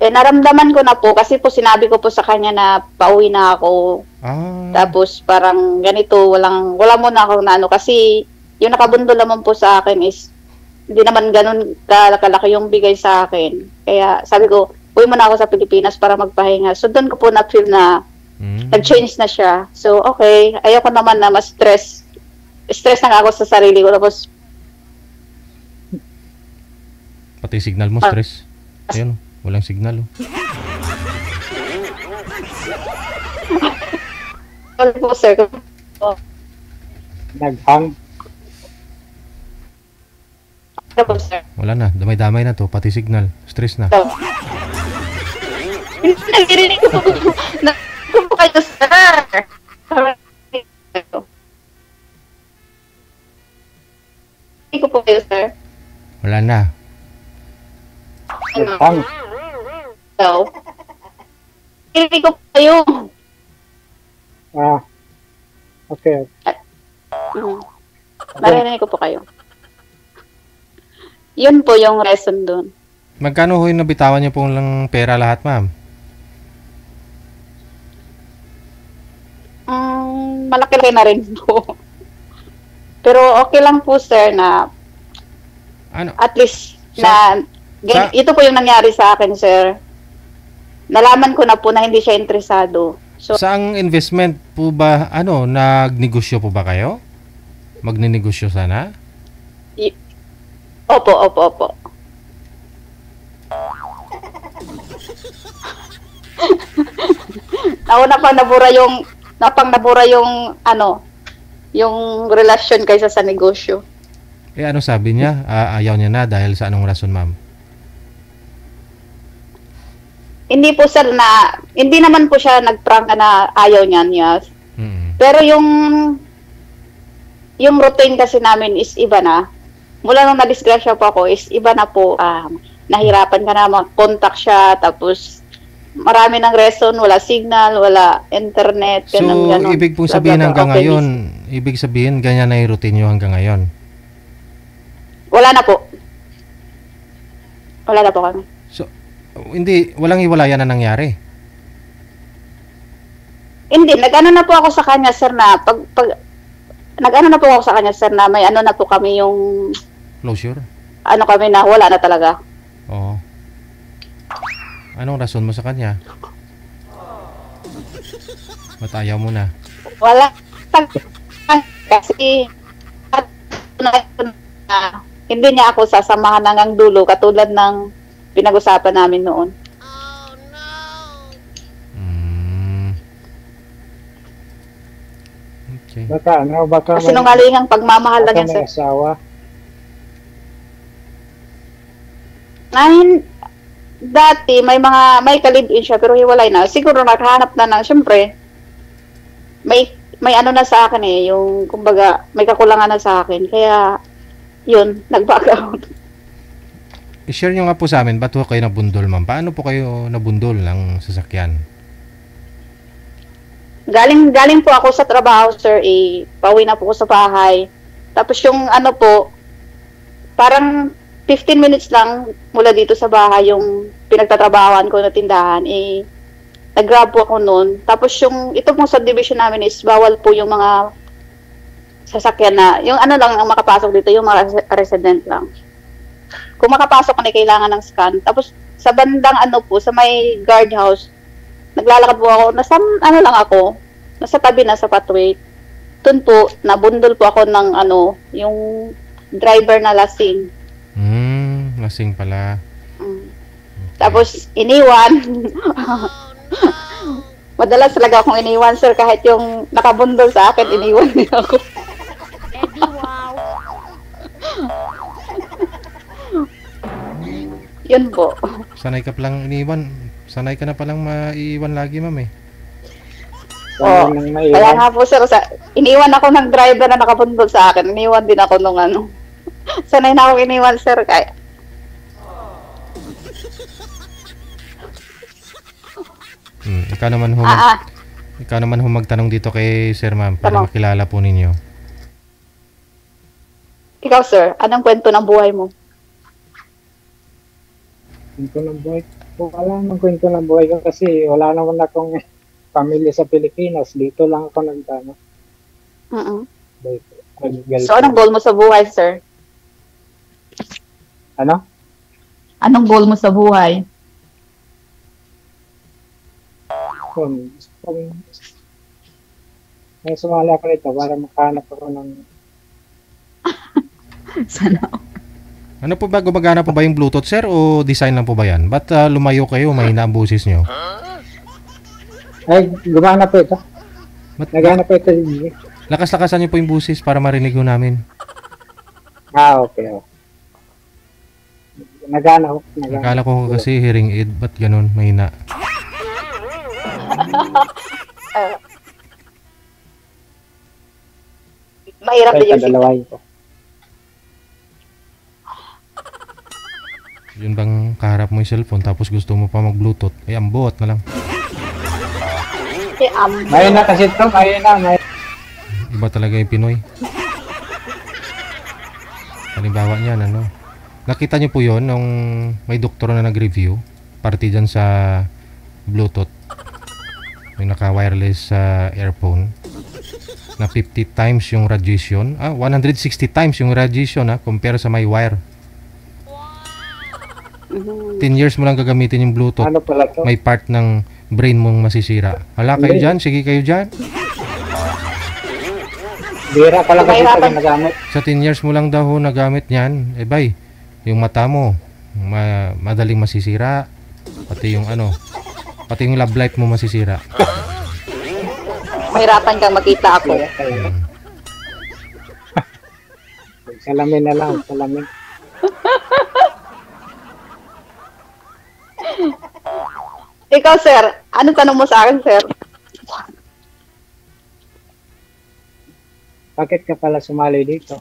Naramdaman ko na po kasi po sinabi ko po sa kanya na pauwi na ako. Tapos parang ganito, wala muna ako na ano kasi yung nakabundol naman po sa akin is hindi naman ganun kalaki yung bigay sa akin. Kaya sabi ko, uwi muna ako sa Pilipinas para magpahinga. So doon ko po na-feel na nag-change na siya. So okay, ayoko naman na mas stress na ako sa sarili ko. Tapos pati signal mo stress. Ayun, walang signal. Sorry po, sir. Naghang. Po, sir. Wala na, damay-damay na to, pati signal. Stress na. Nagirinig ko po. Nagirinig po kayo, sir. Nagirinig ko po kayo, sir. Wala na. Naghang. So, nagirinig ko po kayo. Okay. Narinig ko po kayo. Yun po yung reason doon. Magkano ho yung nabitawan niyo pong lang pera lahat, ma'am? Malaki-laki na rin po. Pero okay lang po, sir, na at least ito po yung nangyari sa akin, sir. Nalaman ko na po na hindi siya interesado. So, saang investment po ba, nagnegosyo po ba kayo? Magninegosyo sana? Opo. Ako nabura yung yung relasyon kaysa sa negosyo. Ano sabi niya? Ayaw niya na dahil sa anong rason, ma'am? Hindi po, sir, hindi naman po siya nag-prank na ayaw niya. Pero yung routine kasi namin is iba na. Mula nung na-disgrasya po ako is iba na po. Nahirapan ka na mag-contact siya, tapos marami ng reason, wala signal, wala internet, ganun. Ibig pong sabihin hanggang ngayon, ibig sabihin ganyan na yung routine nyo hanggang ngayon? Wala na po. Wala na po kami. So, walang hiwalayan na nangyari? Hindi, nag-ano na po ako sa kanya, sir, na nag-ano na po ako sa kanya, sir, na may ano na po kami yung closure? Ano kami na wala na talaga. Oo. Anong rason mo sa kanya? Ba't ayaw mo na? Wala. Kasi hindi niya ako sasamahan hanggang dulo katulad ng pinag-usapan namin noon. Okay. Baka Sinungalingang pagmamahal lang yan, may sir. asawa. Dati may ka-live-in siya pero hiwalay na. Siguro nakahanap na ng syempre may ano na sa akin yung kumbaga may kakulangan na sa akin. Kaya yun, nag-back out. I-share nyo nga po sa amin, ba't po kayo nabundol, ma'am? Paano po kayo nabundol ng sasakyan? Galing po ako sa trabaho, sir, pauwi na po ako sa bahay. Tapos yung ano po, parang 15 minutes lang mula dito sa bahay yung pinagtatrabahoan ko na tindahan, nag-grab po ako noon. Tapos ito pong subdivision namin is bawal po yung mga sasakyan na, yung ano lang ang makapasok dito, yung mga resident lang. Kung makapasok na kailangan ng scan. Tapos sa bandang ano po, sa may guardhouse, naglalakad po ako, nasa tabi na sa pathway. Doon po, nabundol po ako ng yung driver na lasing. Lasing pala. Okay. Tapos, iniwan. Madalas talaga akong iniwan, sir, kahit yung nakabundol sa akin, iniwan din ako. Eddie, wow. Yun po. Sanay ka palang iniwan. Sanay ka na palang maiiwan lagi, ma'am Kaya nga po, sir, iniwan ako ng driver na nakabundol sa akin. Iniwan din ako nung sanay na ako iniwan, sir, kaya. Ikaw naman magtanong dito kay Sir, ma'am, para makilala po ninyo. Ikaw, sir, anong kwento ng buhay mo? Kwento ng buhay ko. Wala namang kwento ng buhay ko kasi wala naman akong pamilya sa Pilipinas. Dito lang ako nagtano. So, anong goal mo sa buhay, sir? Ano? Anong goal mo sa buhay? Kung sumali ako nito para makahanap ako ng sana. Ano po ba, gumagana po ba yung Bluetooth, sir, o design lang po ba yan? Ba't lumayo kayo, mahina ang boses nyo? Ay, gumana po ito. Nagana po ito. Lakas-lakasan nyo po yung boses para marinig ko namin. Okay. Nagana ko. Akala ko kasi hearing aid, ba't ganun, mahina? Mahirap din yung dalawain ko. Yun bang kaharap mo yung cellphone tapos gusto mo pa mag-bluetooth? Ay, ambot na lang. Mahina kasi ito, mahina. Iba talaga yung Pinoy. Halimbawa niyan, nakita niyo po yon nung may doktor na nag-review, parte dyan sa Bluetooth, yung naka-wireless earphone, na 50 times yung radiation, 160 times yung radiation compare sa may wire. 10 years mo lang gagamitin yung Bluetooth, may part ng brain mong masisira. Hala kayo dyan, sige kayo dyan. Bira pala kasi ito nagamit. Sa 10 years mo lang daw nagamit yan, bay, yung mata mo, madaling masisira, pati yung love life mo masisira. Mahirapan kang makita ako. Salamin na lang, salamin. Ikaw, sir, ano tanong mo sa akin, sir? Bakit ka pala sumali dito?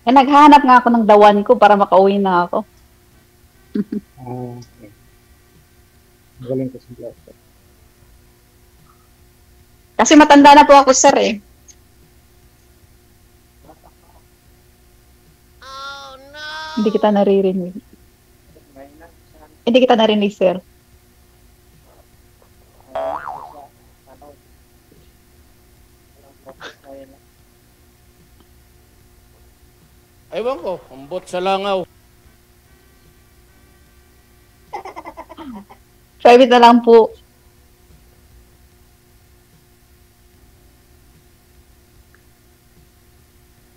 Naghahanap nga ako ng dawan ko para makauwi na ako. Okay. Galing ko sa blog. Kasi matanda na po ako, sir, Oh, no. Hindi kita naririnig. Hindi kita narinig, sir. Ewan ko, ambot sa langaw. Private na lang po.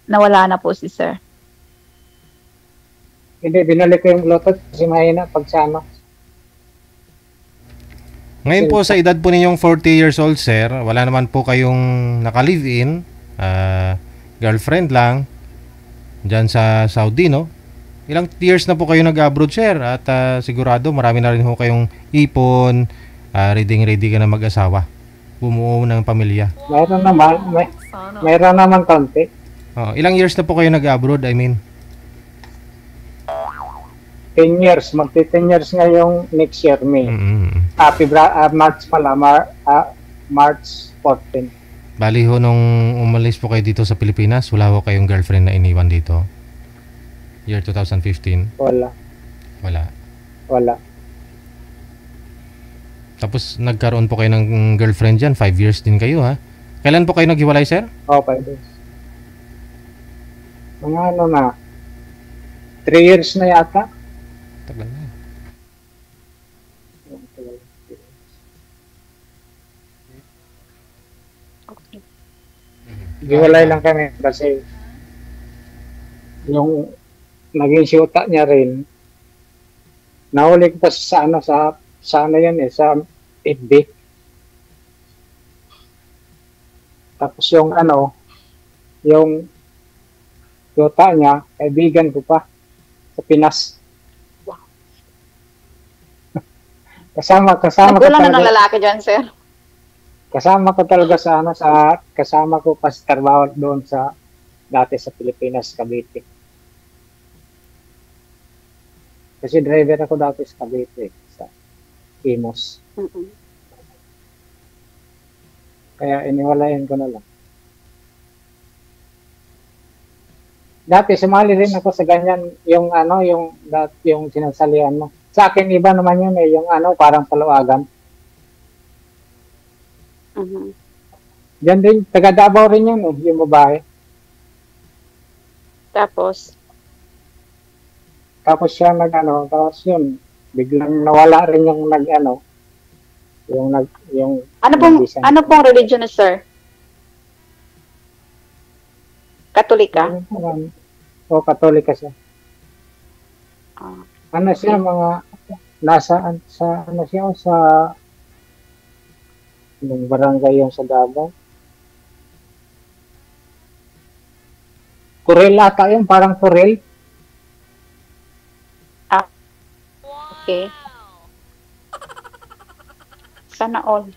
nawala na po si sir. Hindi, binalik ko yung Bluetooth kasi mahina pag sa ano. Ngayon po sa edad po ninyong 40 years old, sir, wala naman po kayong naka-live-in, girlfriend lang, dyan sa Saudi, no? Ilang years na po kayo nag-abroad, sir? At sigurado marami na rin po kayong ipon, ready ka na mag-asawa, bumuo ng pamilya. Mayroon naman konti. Ilang years na po kayo nag-abroad, I mean? 10 years. Magti-10 years ngayong next year, May. March pala, March 14. Bali ho, nung umalis po kayo dito sa Pilipinas, wala ho kayong girlfriend na iniwan dito? Year 2015? Wala. Tapos nagkaroon po kayo ng girlfriend dyan, 5 years din kayo, ha? Kailan po kayo naghiwalay, sir? 5 years. Mga ano na, 3 years na yata. Tagal na. Hiwalay lang kami kasi yung naging siyuta niya rin, nahuli ko pa sa ano, sa ano yan sa FB. Tapos yung ano, yung siyuta niya, kaibigan ko pa sa Pinas. Kasama Nagkulang na ng lalaki dyan, sir. Kasama ko talaga sa ano, kasama ko pa sa trabaho doon sa dati sa Pilipinas, Cavite. Kasi driver ako dati sa Cavite, sa Imos. Kaya iniwalayan ko na lang. Dati sumali rin ako sa ganyan, yung ano, yung sinasalihan mo. Sa akin iba naman yun yung ano, parang paluwagan. Diyan din, taga Davao rin yun yung babae. Tapos siya tapos yun, biglang nawala rin yung yung ano pong religion na, sir? Katolika? O, Katolika siya. Ano siya, mga nasaan sa ano siya, sa yung barangay yung sa Davao. Kurel ata yun, parang Kurel. Okay. Sana all.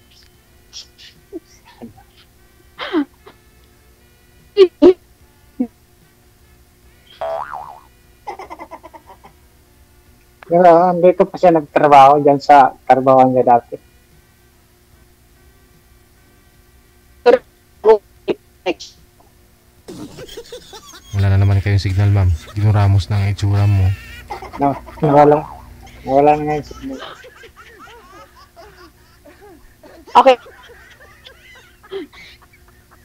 Pero andito pa siya nagtrabaho dyan sa trabaho niya dati. Wala na naman kayong signal, ma'am. Ginuramos ng itsura mo. No, nawala na nga yung signal. Okay.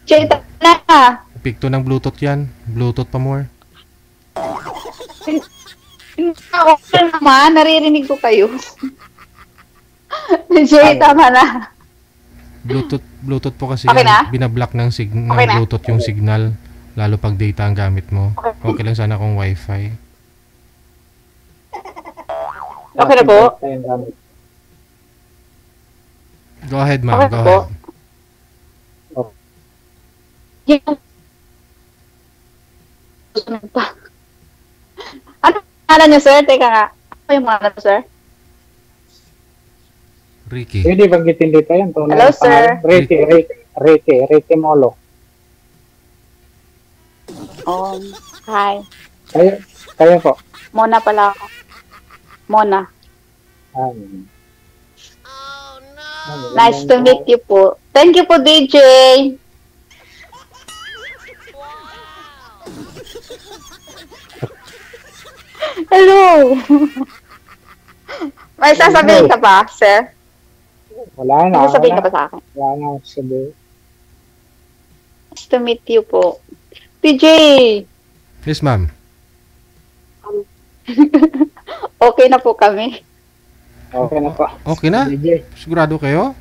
Cheta na. Pikto ng Bluetooth yan. Bluetooth pa more. Okay naman, naririnig ko kayo. Jay, tama na. Bluetooth po kasi okay yan. Binablock ng Bluetooth yung signal. Lalo pag data ang gamit mo. Okay lang sana kung wifi. Okay na po. Go ahead, ma'am. Okay Go po. ahead. Ano pangalan niyo, sir? Teka nga. Ano yung pangalan niyo, sir? Ricky. Pwede banggitin dito yan. Hello, sir. Ricky Molo. Hi. Kayo po. Mona pala ako. Mona. Nice to meet you po. Thank you po, DJ. Hello. May sasabihin ka pa, sir? Wala na. May sasabihin ka pa sa akin? Wala na sabihin. Nice to meet you po. DJ. Yes, ma'am. Okay na po kami. Okay na po. Okay na? DJ. Sigurado kayo?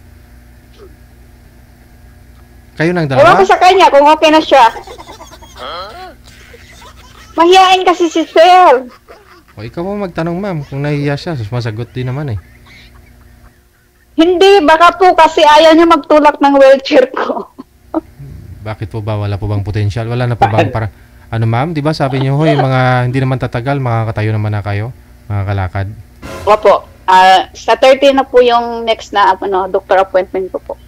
Kayo nang Ewan dalawa? ko sa kanya kung okay na siya. Mahihain kasi si sir. O ikaw mo magtanong ma'am kung nahihiya siya. Sumasagot din naman eh. Hindi, baka po kasi ayaw niya magtulak ng wheelchair ko. Bakit po ba? Wala po bang potential? Wala na po bang para... Ano ma'am, di ba sabi niyo hoy, mga hindi naman tatagal, makakatayo naman na kayo, makakalakad. Opo. Sa 30 na po yung next na doctor appointment ko po.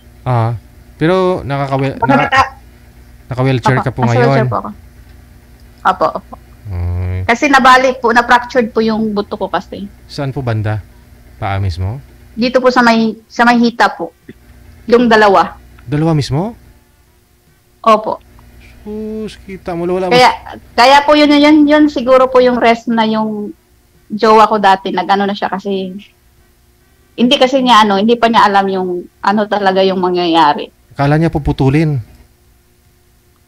Pero naka-wheelchair ka po ngayon. Naka-wheelchair po ako. Opo. Kasi nabali po, na-fractured po yung buto ko kasi. Saan po banda? Paa mismo? Dito po sa may hita po. Yung dalawa. Dalawa mismo? Opo. Kita mo wala. Kaya po yun siguro po yung rest na yung jowa ko dati, nag-ano na siya kasi hindi kasi niya hindi pa niya alam yung talaga yung mangyayari. Akala niya puputulin.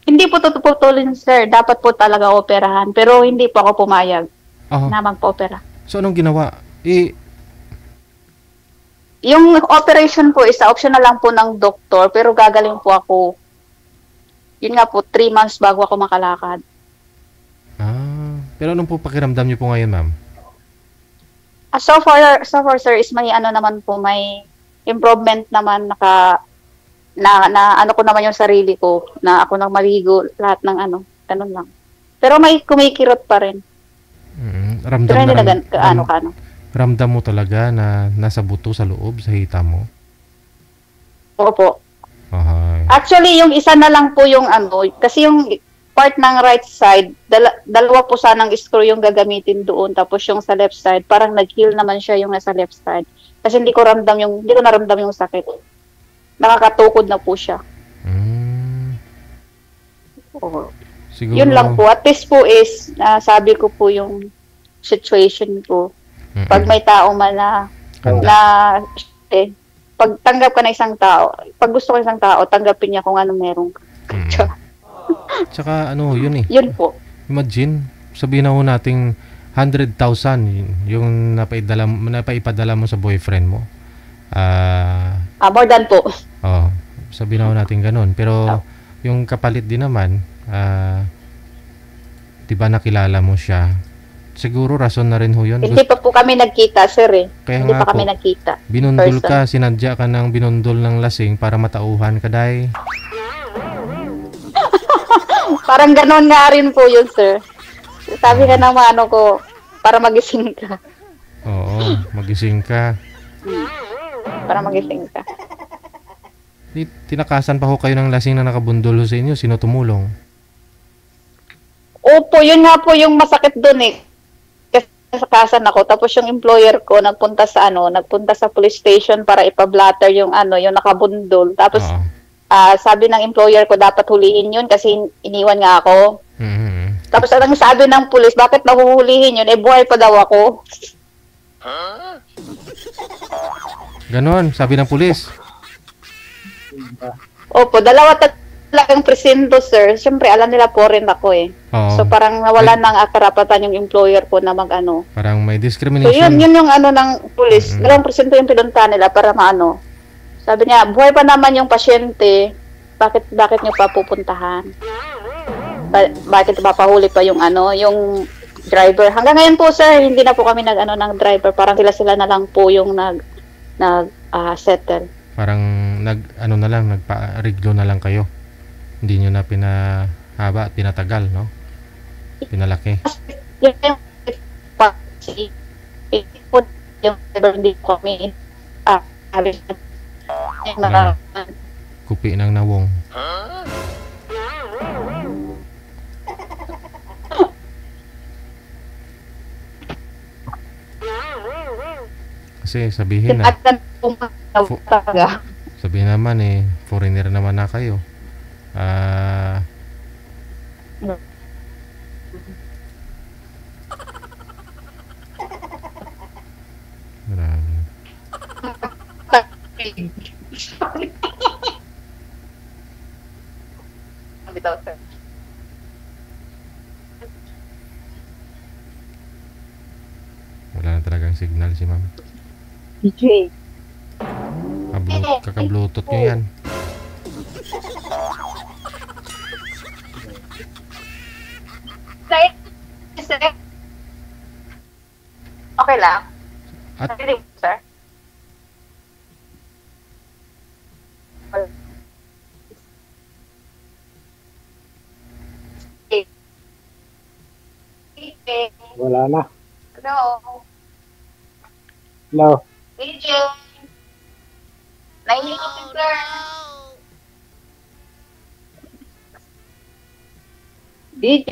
Hindi po puputulin, sir. Dapat po talaga operahan. Pero hindi po ako pumayag na magpa-opera. So anong ginawa? Yung operation po isa optional lang po ng doktor pero gagaling po ako. Yun nga po 3 months bago ako makalakad. Pero anong po pakiramdam niyo po ngayon, ma'am? So far sir is may naman po, may improvement naman na ko naman yung sarili ko na ako nang maligo lahat ng ganun lang. Pero may kumikirot pa rin. Ramdam mo talaga na nasa buto sa loob, sa hita mo? Opo. Ahay. Actually, yung isa na lang po yung kasi yung part ng right side, dalawa po sanang screw yung gagamitin doon, tapos yung sa left side, parang nag-heal naman siya yung nasa left side. Kasi hindi ko naramdam yung sakit. Nakakatukod na po siya. Siguro, yun lang po. At least po is, sabi ko po yung situation ko. Pag may tao man pag tanggap ka na isang tao, pag gusto ko isang tao, tanggapin niya kung ano meron ka. Tsaka yun eh. Yun po. Imagine, sabihin na ho nating 100,000 yung napaipadala mo sa boyfriend mo. More than po. Sabihin na ho natin ganun. Pero yung kapalit din naman, diba nakilala mo siya, siguro rason na rin ho yun. Hindi pa po kami nagkita, sir Kaya hindi nga pa kami po, nagkita. Binundol ka, sinadya ka ng binundol ng lasing para matauhan ka, day. Parang ganon nga rin po yun, sir. Sabi ka ng ko, para magising ka. Oo, magising ka. Para magising ka. Tinakasan pa ho kayo ng lasing na nakabundol ho sa inyo. Sino tumulong? Opo, yun nga po yung masakit dun Kasi nasakasan ako. Tapos yung employer ko nagpunta sa police station para ipablatter yung yung nakabundol. Tapos sabi ng employer ko dapat hulihin yun kasi iniwan nga ako. Tapos ang sabi ng police, bakit nahuhulihin yun? Buhay pa daw ako. Ganon, sabi ng police. Opo, dalawa talagang presinto, sir. Siyempre, alam nila po rin ako So, parang nawala ng karapatan yung employer ko na Parang may discrimination. So, yun yung ng police. Dalawang presinto yung pinunta nila para Sabi niya, buhay pa naman yung pasyente. Bakit niyo pa pupuntahan? Bakit papahuli pa yung yung driver? Hanggang ngayon po, sir, hindi na po kami ng driver. Parang sila na lang po yung settle. Parang nagpa-ariglo na lang kayo. Hindi nyo na pinahaba at pinatagal, no? Pinalaki. Yung hindi ko kami kupi ng nawong. Kasi sabihin naman foreigner naman na kayo. Grabe. Wala na talagang signal si ma'am. DJ. Kaka-bluetooth nyo yan. sir. Okay lang. At- Ready, sir? Wala na. Hello. Hello. DJ. Nainig ko si sir. DJ.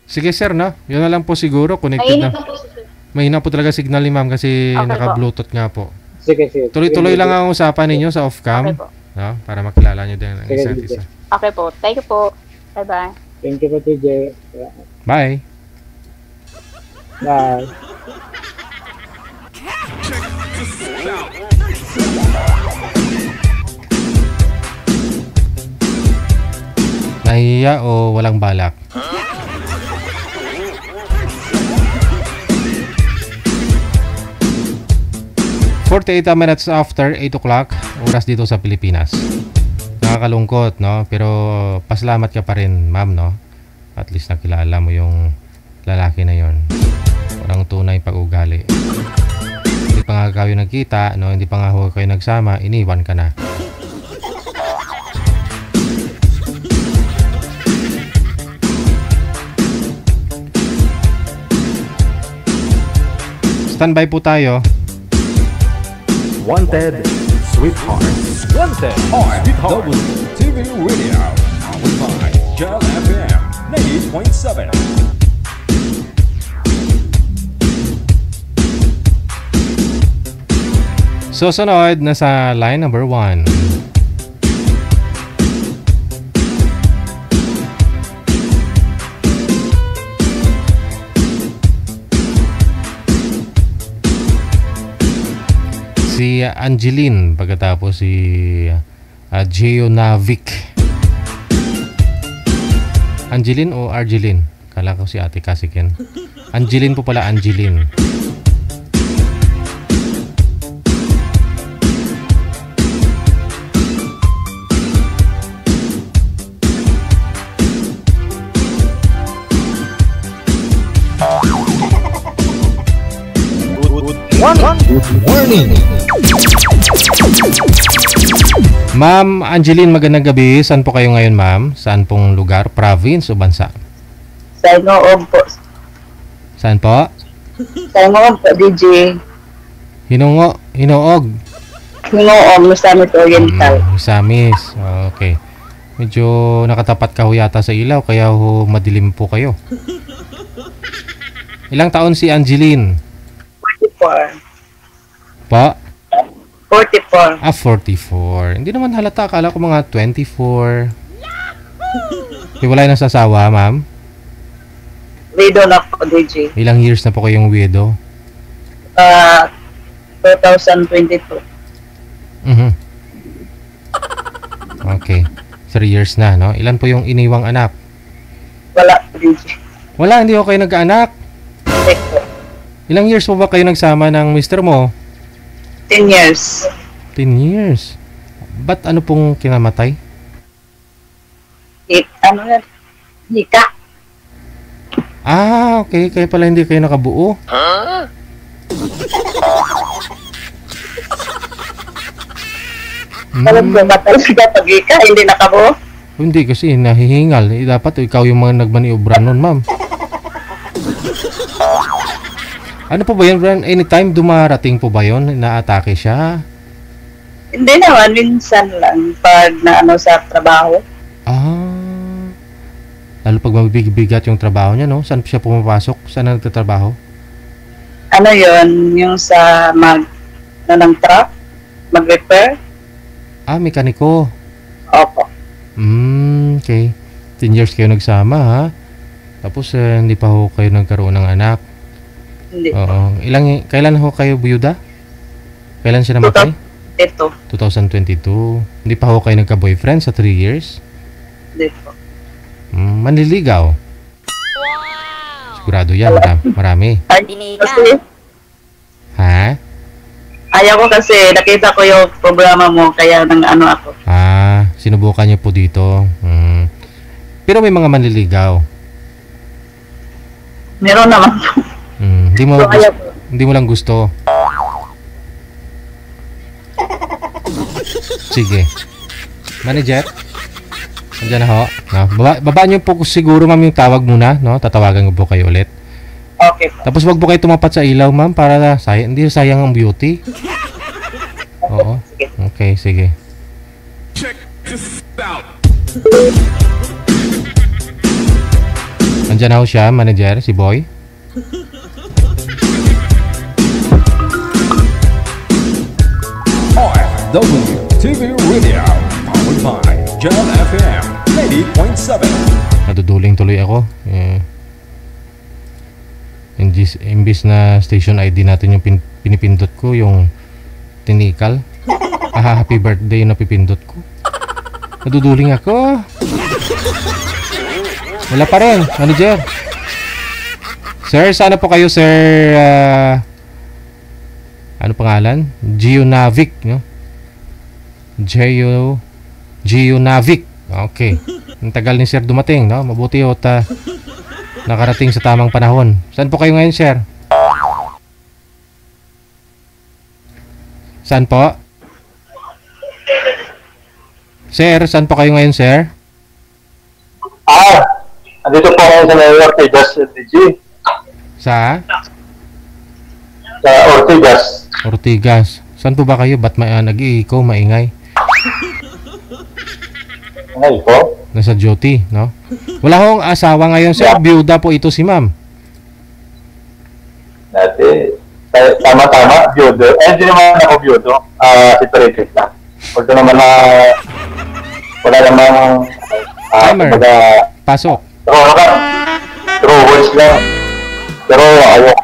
Sige sir, no? Yun na lang po siguro. Connected Nainig na. ko po si sir. Mahina po talaga signal ni ma'am kasi Okay naka-bluetooth nga po. Sige, sige. Tuloy-tuloy lang ang usapan ninyo sa off-cam. Okay po. No? Para makilala nyo din ang Sige, isa't sige. isa. Okay po. Thank you po. Bye-bye. Thank you po, TJ. Bye! Bye. Nahiya o walang balak? ...48 minutes after 8 o'clock... ...oras dito sa Pilipinas. Nakakalungkot, no? Pero pasalamat ka pa rin, ma'am, no? At least nakilala mo yung lalaki na yon. Walang tunay pag-ugali. Hindi pa nga kayo nagkita, no? Hindi pa nga kayo nagsama, iniwan ka na. Standby po tayo. Wanted Sweethearts. Wanted Sweetheart TV Radio. Powered by Jam FM 98.7. Susunod na sa line number 1. Si Angeline, pagkatapos si Geonavic. Angeline o Argeline? Kala ko si Ate Kasikin. Angeline po pala, Angeline. Warning. Ma'am Angeline, magandang gabi. Saan po kayo ngayon, ma'am? Saan pong lugar? Province o bansa? Sa Inoog po. Saan po? Sa Inoog po, DJ. Hinoog. Inoog, Misamis Oriental. Misamis. Okay. Medyo nakatapat ka ho yata sa ilaw, kaya ho madilim po kayo. Ilang taon si Angeline? 44. Pa? 44. 44. Hindi naman halata. Akala ko mga 24. Hiwalay na sa asawa, ma'am? Widow na po, DJ. Ilang years na po kayong widow? 2022. Okay. 3 years na, no? Ilan po yung iniwang anak? Wala po, DJ. Wala, hindi ko kayo nag-anak. Eko. Ilang years po ba kayo nagsama ng mister mo? 10 years. 10 years. Ba't ano pong kinamatay? Ano yan? Hika. Ah, okay. Kaya pala hindi kayo nakabuo. Alam ko ba talaga pag hika, hindi nakabo? Hindi kasi nahihingal. Dapat ikaw yung mga nagmaniobra nun, ma'am. Ano po ba yun, Bran? Anytime dumarating po ba yun? Naatake siya? Hindi naman, minsan lang pag naano sa trabaho. Ah. Lalo pag mabibigat yung trabaho niya, no? Saan siya pumapasok? Saan na nagtatrabaho? Ano yon yung sa ng truck, mag-repair? Ah, mekaniko. Opo. Okay. 10 years kayo nagsama, ha? Tapos, hindi pa ho kayo nagkaroon ng anak. Hindi. Oo. Kailan ho kayo buyuda? Kailan siya namatay? Ito. 2022. Hindi pa ho kayo nagka-boyfriend sa 3 years? Hindi po. Manliligaw. Sigurado yan. Marami. Ay, kasi, Ha? ayaw ko kasi nakita ko yung programa mo kaya nang ano ako. Ah, sinubukan niyo po dito. Pero may mga manliligaw. Meron naman po. Hindi mo, So, ayaw hindi mo lang gusto. Sige. Manager? Andiyan na ho. No, baba niyo po siguro ma'am yung tawag muna. No? Tatawagan ko po kayo ulit. Okay. Tapos wag po kayo tumapat sa ilaw ma'am para hindi sayang ang beauty. Oo. Okay, sige. Check this out. Andiyan na ho siya, manager, si Boy. OFW TV Radio, powered by Jam FM 80.7. Naduduling tuloy ako. Imbis na station ID natin yung pinipindot ko, yung tinikal. Happy birthday yung napipindot ko. Naduduling ako. Wala pa rin, manager. Sir, sana po kayo, sir. Ano pangalan? Geonavic, no? Geonavic. Okay. Ang tagal ni sir dumating, no? Mabuti o nakarating sa tamang panahon. Saan po kayo ngayon, sir? Saan po? Sir, saan po kayo ngayon, sir? Andito po ako sa Ortigas, LDG. Sa Ortigas. Ortigas. Saan po ba kayo? Ba't nag-iiko, maingay? Ngayon po? Nasa duty, no? Wala akong asawa ngayon, sir. Byuda po ito si ma'am. Dati, tama-tama, byudo. Hindi naman ako byudo. Separated lang. Wala naman wala namang Timer. Pasok. True words lang. Pero ayaw.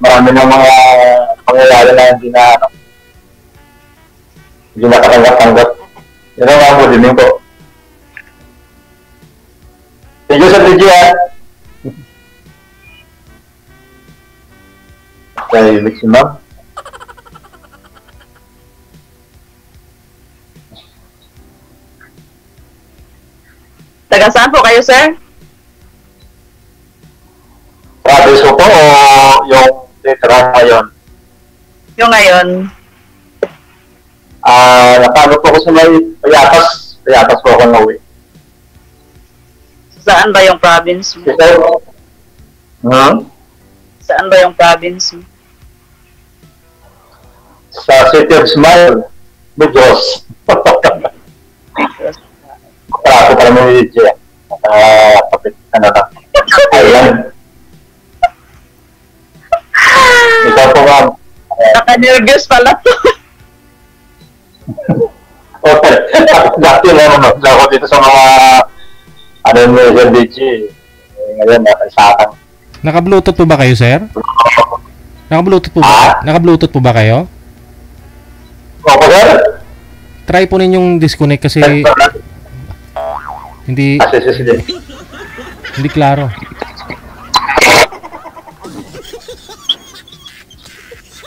Marami na mga pangyayari na hindi na katanggap-tanggap. Yan ang mga budiling ko. Thank you sa DJ, Kay Maximum. Taga saan po kayo, sir? Province ko po o yung literal ngayon? Yung ngayon. Nakano po ko sa may payatas po ako nauwi. Saan ba yung province mo? Saan ba yung province mo? Sa City of Smile, Medjos. Parako pa naman yung DJ. Kapit ka na lang. Ayan. Ikaw po, ma'am. Naka-nervous pala to. Okay. Dati lang naman ako dito sa mga yung DJ. Ngayon, nakaisakan. Naka-Bluetooth po ba kayo, sir? Naka-Bluetooth po ba? Naka-Bluetooth po ba kayo? Opo, sir? Try po ninyong disconnect kasi hindi klaro.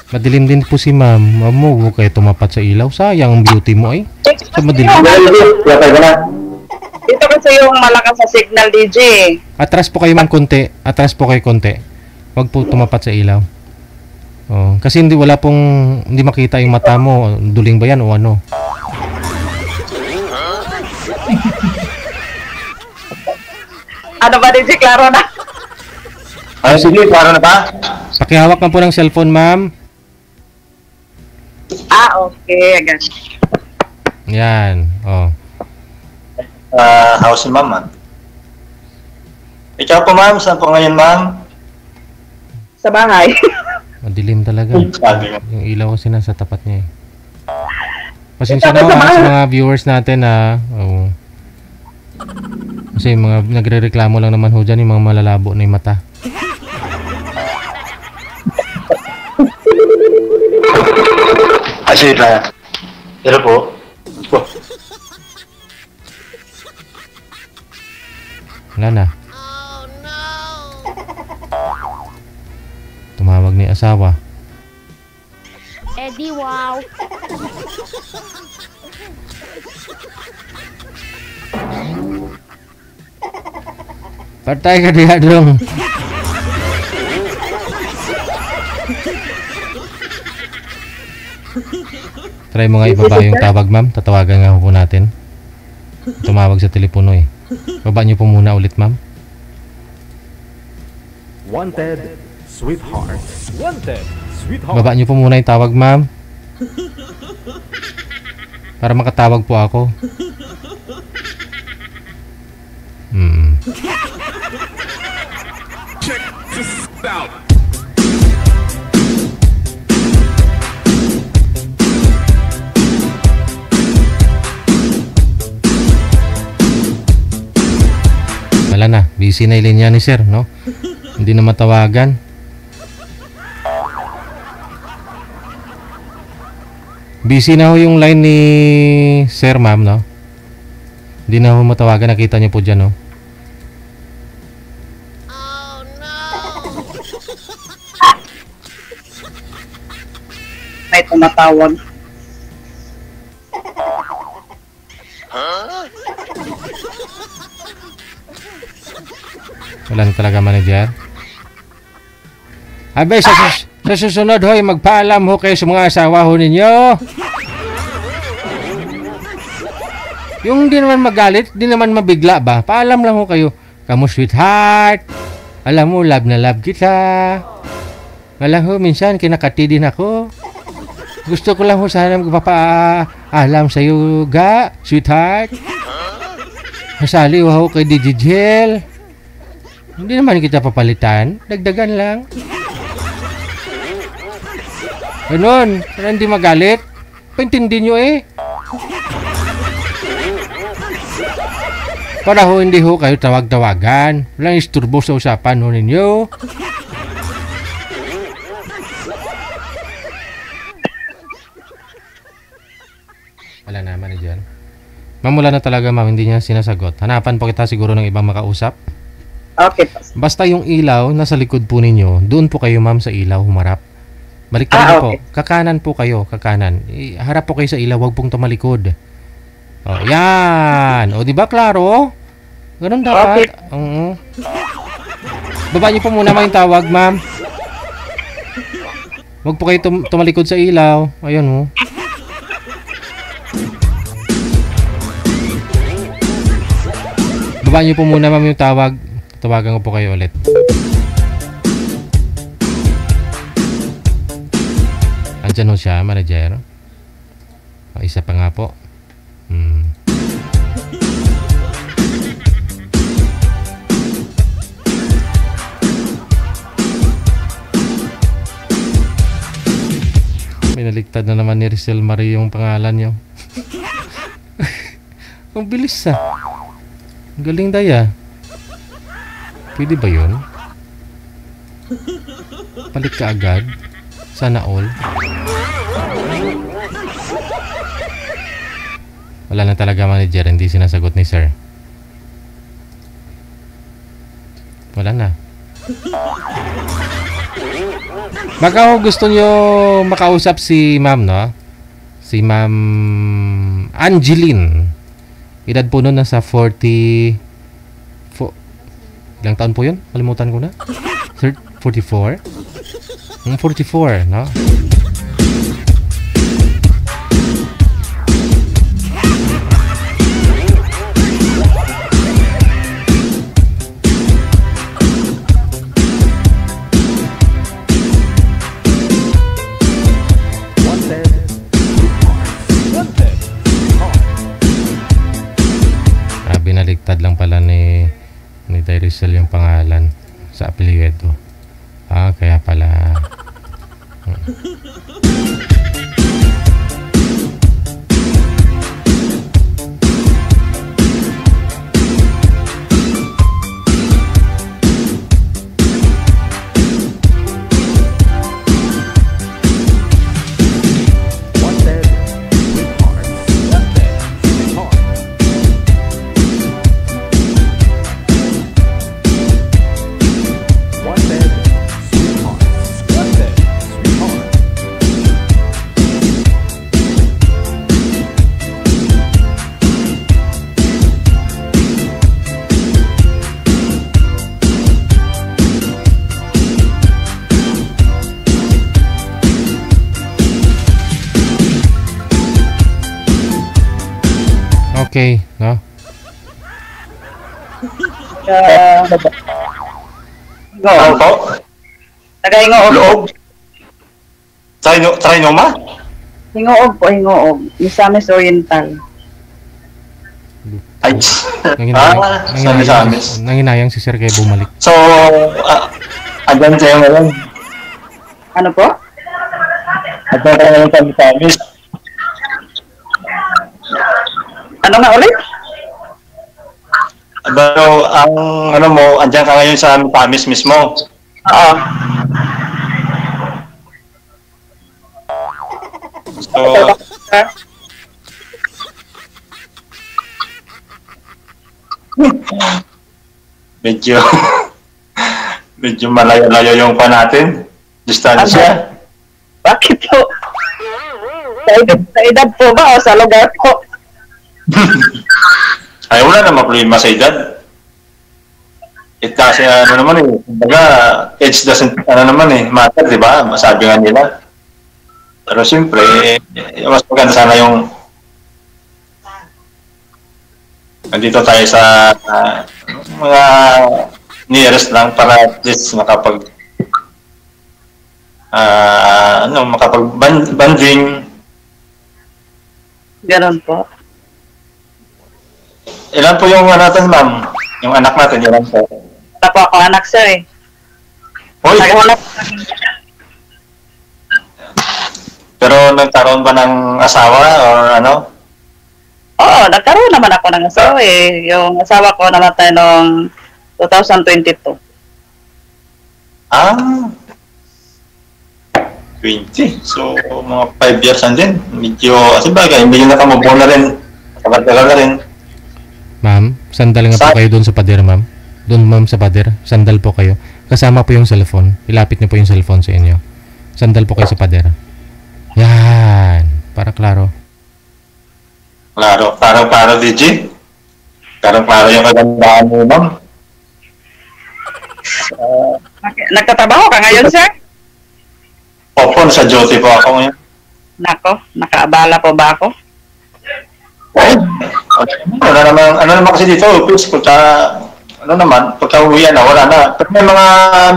Madilim din po si ma'am. Ma'am mo, huwag kayo tumapat sa ilaw. Sayang ang beauty mo ay. Sa madilim. Dito kasi yung malakas sa signal, DJ. Atras po kayo man konti. Atras po kayo konti. Huwag po tumapat sa ilaw. Oh, kasi hindi makita yung mata mo. Duling ba yan o ano? Ano ba, DJ? Klaro na? Sige, klaro na ba? Pakihawak man po ng cellphone, ma'am. Okay. Agad. Yan. Oh. House ni ma'am, man. Ikaw po, ma'am. Saan po ngayon, ma'am? Sa bahay. Madilim talaga. Yung ilaw kasi nasa tapat niya eh. Pasensya na sa mga viewers natin na kasi mga nagre-reklamo lang naman ho dyan yung mga malalabo na yung mata. Sige na. Pero po. Wala na. Tumawag ni asawa. Eddie, wow. Patay ka diha dong. Try mo nga ibaba yung tawag, ma'am. Tatawagan nga po natin. Tumawag sa telepono eh. Baba niyo po muna ulit, ma'am. Wanted, sweetheart. Wanted, sweetheart. Baba niyo po muna yung tawag, ma'am. Para makatawag po ako. Check this out. Wala na, busy na yung linya ni sir, no? Hindi na matawagan. Busy na ho yung line ni sir, ma'am, no? Hindi na ho matawagan, nakita niyo po dyan, no? Oh no! May tumatawag. Wala na talaga manager. Abay, sa susunod hoy, magpaalam ho kayo sa mga asawa ho ninyo. Yung di naman magalit, di naman mabigla ba? Paalam lang ho kayo. Kamu sweetheart. Alam mo, love na love kita. Wala ho, minsan kinakati din ako. Gusto ko lang ho sana magpapaalam sa'yo ga, sweetheart. Masali ho kay Digigel. Hindi naman kita papalitan. Dagdagan lang. Ganon. Para hindi magalit. Paintindi nyo eh. Para ho hindi ho kayo tawag-tawagan. Walang isturbo sa usapan ho ninyo. Wala naman dyan. Ma'am, wala na talaga, ma'am. Hindi niya sinasagot. Hanapan po kita siguro ng ibang makausap. Okay. Basta yung ilaw nasa likod po ninyo, doon po kayo, ma'am, sa ilaw humarap. Baliktad niyo po. Kakanan po kayo, kakanan. Harap po kayo sa ilaw, wag pong tumalikod. Oh, yan. O, di ba klaro? Ganun dapat. Oo. Baba niyo po muna yung tawag, ma'am. Wag po kayo tumalikod sa ilaw. Ayun, oh. Baba niyo po muna, ma'am, yung tawag. Tawagan ko po kayo ulit. Andyan ho siya, manager. O, isa pa nga po. Minaligtad na naman ni Rizal Marie yung pangalan niyo. Ang bilis ah. Galing daya. Pwede ba yun? Palit ka agad. Sana all. Wala na talaga manager. Hindi sinasagot ni sir. Wala na. Baka gusto nyo makausap si ma'am, no? Si ma'am Angeline. Edad po nun nasa 40... Ilang taon po yun? Kalimutan ko na. 44? 44, no? Binaligtad lang pala ni Rizal yung pangalan sa apelyido. Kaya pala. Okay, no? Ano po? Taga-Hingoob. Loob? Trinoma? Hingoob po, Hingoob. Misamis Oriental. Ay, nanginayang si Sir kaya bumalik. So, andyan siya ngayon. Ano po? Andyan ka ngayon sa Misamis. Ano nga ulit? Pero ang ano mo, andyan ka ngayon sa Misamis mismo. Oo. So, medyo medyo malayo-layo yung pa natin. Distansya. Bakit po? Sa edad po ba o sa lugar po? Ay, wala naman problema sa edad. Kasi ano naman eh, kumbaga, age doesn't, ano naman eh, matter, di ba? Masabi nga nila. Pero siyempre, mas maganda sana yung nandito tayo sa mga nearest lang para at least makapag makapag-banding. Ganon po. Ilan po yung natin, ma'am? Yung anak natin, ilan po? Wala po ako anak, sir eh. Hoy! Pero nagkaroon ba ng asawa or ano? Oo, nagkaroon naman ako ng asawa eh. Yung asawa ko namatay noong 2022. Ah, 20. So, mga 5 years and din. Medyo, kasi bagay, medyo nakamubo na rin. Tagal-tagal na rin. Ma'am, sandal nga po kayo doon sa pader, ma'am. Doon, ma'am, sa pader. Sandal po kayo. Kasama po yung cellphone. Ilapit niyo po yung cellphone sa inyo. Sandal po kayo sa pader. Yan. Para klaro. Klaro, DJ. Klaro yung kagandahan mo, ma'am. Nagtatrabaho ka ngayon, sir? Opo, nasa duty po ako ngayon. Nako, nakaabala po ba ako? Ano naman kasi dito, please, pagka uwian na, wala na. Pero may mga,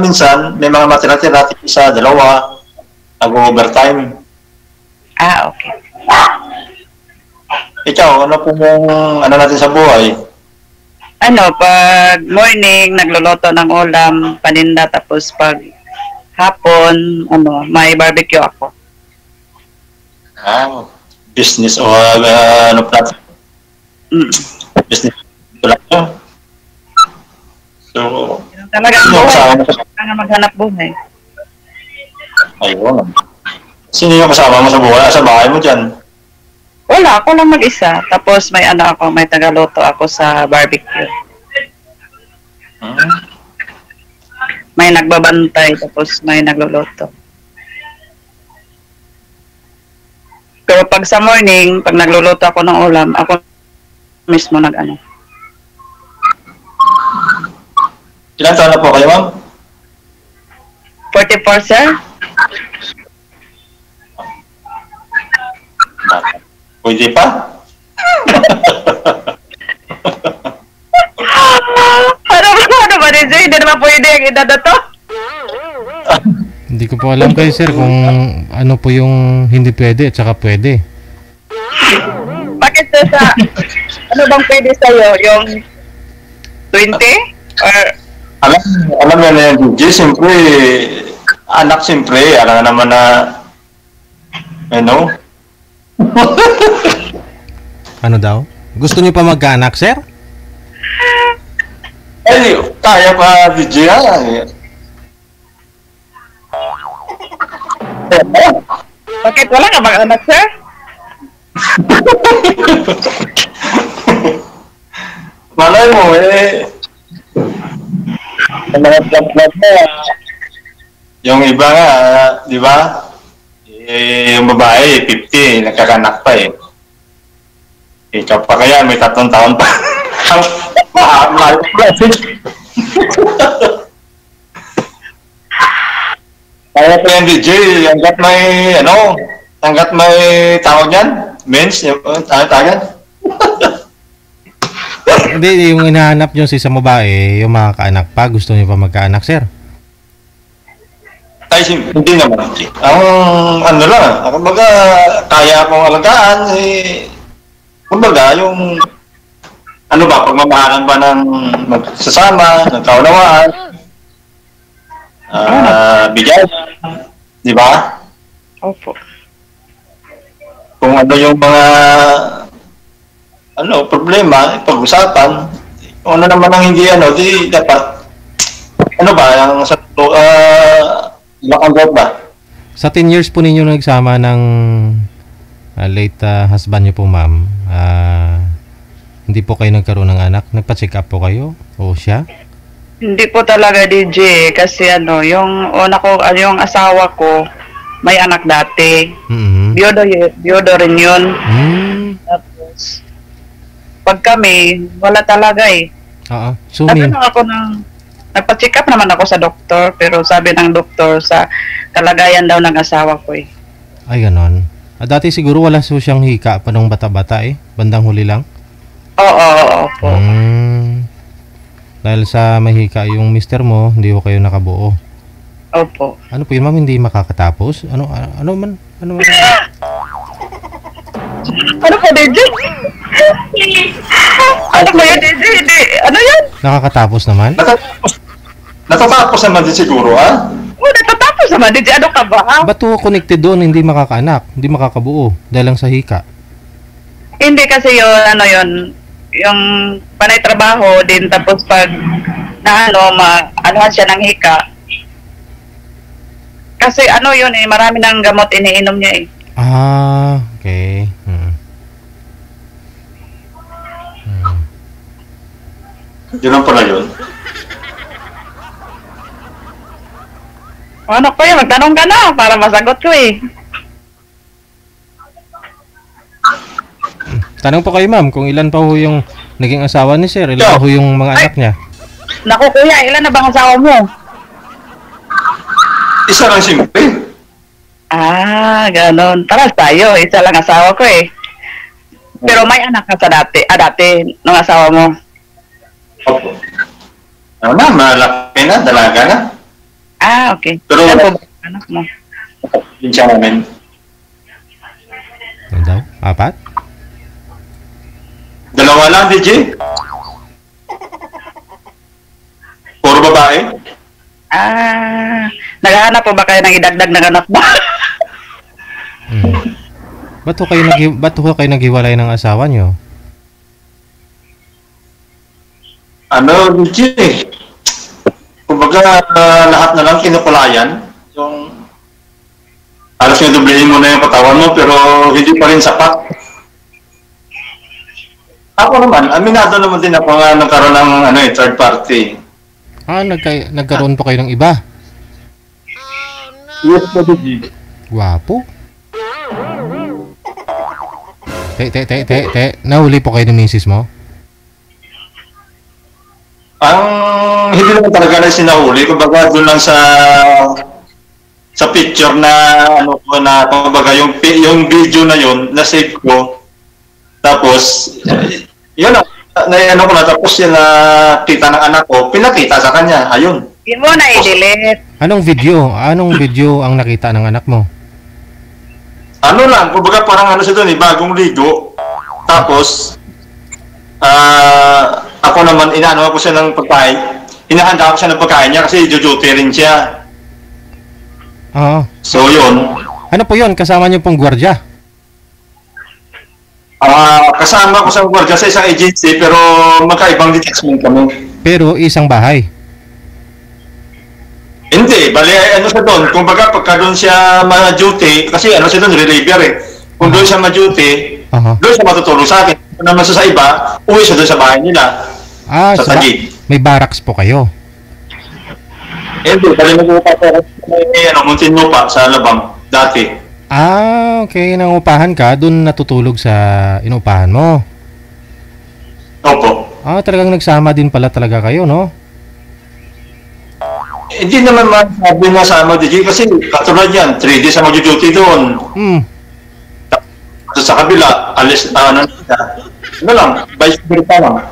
minsan, may mga matira-tira, isa, dalawa, nag-overtime. Ah, okay. Ikaw, ano po yung, ano natin sa buhay? Ano, pag morning, nagluluto ng ulam, paninda, tapos pag hapon, may barbecue ako. Ah, business o ano platform? Business ito lang yun. So, talaga ang buhay. Kailangan maghanap buhay. Ayun. Sino yung kasama mo sa buhay? Sa bahay mo dyan? Wala, ako lang mag-isa. Tapos may ako, may tagaluto ako sa barbecue. May nagbabantay, tapos may nagluluto. Pero pag sa morning, pag nagluluto ako ng ulam, ako mismo nag-ano. Ilan taon na po kayo, ma'am? 44, sir? Pwede pa? Ano ba, DJ? Hindi naman pwede ang edad na to? Hindi ko po alam kayo, sir, kung ano po yung hindi pwede at saka pwede. Bakit sa ano bang pwede sa'yo? Yung 20? Or alam mo na yan, DJ, siyempre, anak siyempre, alam naman na, Ano daw? Gusto niyo pa magkaanak, sir? Eh, kaya pa, DJ, ha? Bakit wala ka bang anak, sir? Malay mo, mga vlog-vlog mo, yung iba nga, di ba? Yung babae, 50, nagkakanak pa eh. Ikaw pa kaya, may 3 taon pa. Kaya pa yan, DJ, hanggat may tao niyan, mens, tayo. Hindi, yung hinahanap nyo sa isang babae, yung makakaanak pa, gusto nyo pa magkaanak, sir? Ay, hindi naman. Ang ano lang, kumbaga, kaya akong alagaan, kumbaga, yung ano ba, pagmamahalan ba ng magsasama, ng kaunawaan, bigyan, di ba? Opo. Kung ano yung mga problema, pag-usapan, kung ano naman ang hindi di dapat yung makanggap ba? Sa 10 years po ninyo nagsama ng late husband nyo po, ma'am, hindi po kayo nagkaroon ng anak? Nagpa-check up po kayo? O siya? Hindi po talaga, DJ, kasi yung una ko, yung asawa ko, may anak dati. Biodo rin yun. Tapos, pag kami, wala talaga eh. Oo. Nagpa-check up naman ako sa doktor, pero sabi ng doktor sa kalagayan daw ng asawa ko eh. Ay, ganon. Dati siguro wala siyang hika pa nung bata-bata eh. Bandang huli lang. Oo. Dahil sa mahika yung mister mo, hindi ko kayo nakabuo. Opo. Ano po yun, ma'am? Hindi makakatapos? Ano man? Ano po, DJ? Ano po yun, DJ? Ano yan? Nakakatapos naman? Natatapos naman din siguro, ha? Oo, natatapos naman, DJ. Ano ka ba? Ba't to connected doon, hindi makakaanak, hindi makakabuo, dahil lang sa hika? Hindi kasi yun, yung panay trabaho din, tapos pag anuhan siya ng hika. Kasi yun eh, marami ng gamot iniinom niya eh. Ah, okay. Yun ang pala yun. Ano pa yun? Magtanong ka na para masagot ko eh. Tanong po kayo, ma'am, kung ilan pa ho yung naging asawa ni sir, ilan pa ho yung mga anak niya? Naku kuya, ilan na bang asawa mo? Isa lang simple. Ah, ganon. Taras tayo, isa lang asawa ko eh. Pero may anak ka sa dati, nung asawa mo. Opo. Malaki na, dalaga na. Ah, okay. Pero ano po ba anak mo? Yun siya namin. Ano daw? 4? Dalawa lang, DJ. Puro babae. Ah, naghahanap po ba kayo ng idagdag na anak ba? Ba't ho kayo naghiwalay ng asawa nyo? DJ. Kumbaga, lahat na lang kinukulayan. Yung halos yung dublehin mo na yung katawan mo, pero hindi pa rin sapat. Ako naman, aminado naman din ako nga nagkaroon ng third party. Nagkaroon pa kayo ng iba? Yes, DJ. Gwapo. Nahuli po kayo ng misis mo? Ang hindi naman talaga na sinahuli, kumbaga doon lang sa picture na kumbaga yung video na yun, na save ko. Tapos yun na tapos yun na kita ng anak ko, pinakita sa kanya, ayun. Hindi mo na i-delete. Anong video ang nakita ng anak mo? Kumbaga parang siya doon bagong ligo. Tapos ako naman, inaano ako siya ng pagkain. Hinahanda ako siya ng pagkain niya kasi duty rin siya. Oo. So, yun. Ano po yun? Kasama niyo pong gwardiya? Kasama ko sa gwardiya sa isang agency pero magkaibang detachment kami. Pero isang bahay? Hindi. Bali, siya doon. Kung baga, pagka doon siya ma-duty, kasi siya doon, reliever eh. Kung doon siya ma-duty, doon siya matutulong sa akin. Kung naman sa iba, uwi siya doon sa bahay nila. Sa Taguig. May barracks po kayo? Hindi, bali mag-upa may Muntinlupa sa Alabang, dati. Okay. Nangupahan ka, doon natutulog sa inupahan mo? Opo. Talagang nagsama din pala talaga kayo, no? Hindi naman masabi na sama, DJ, kasi katulad yan, 3 days ang mag-duty doon. Sa kabila, alis, lang, vice versa lang.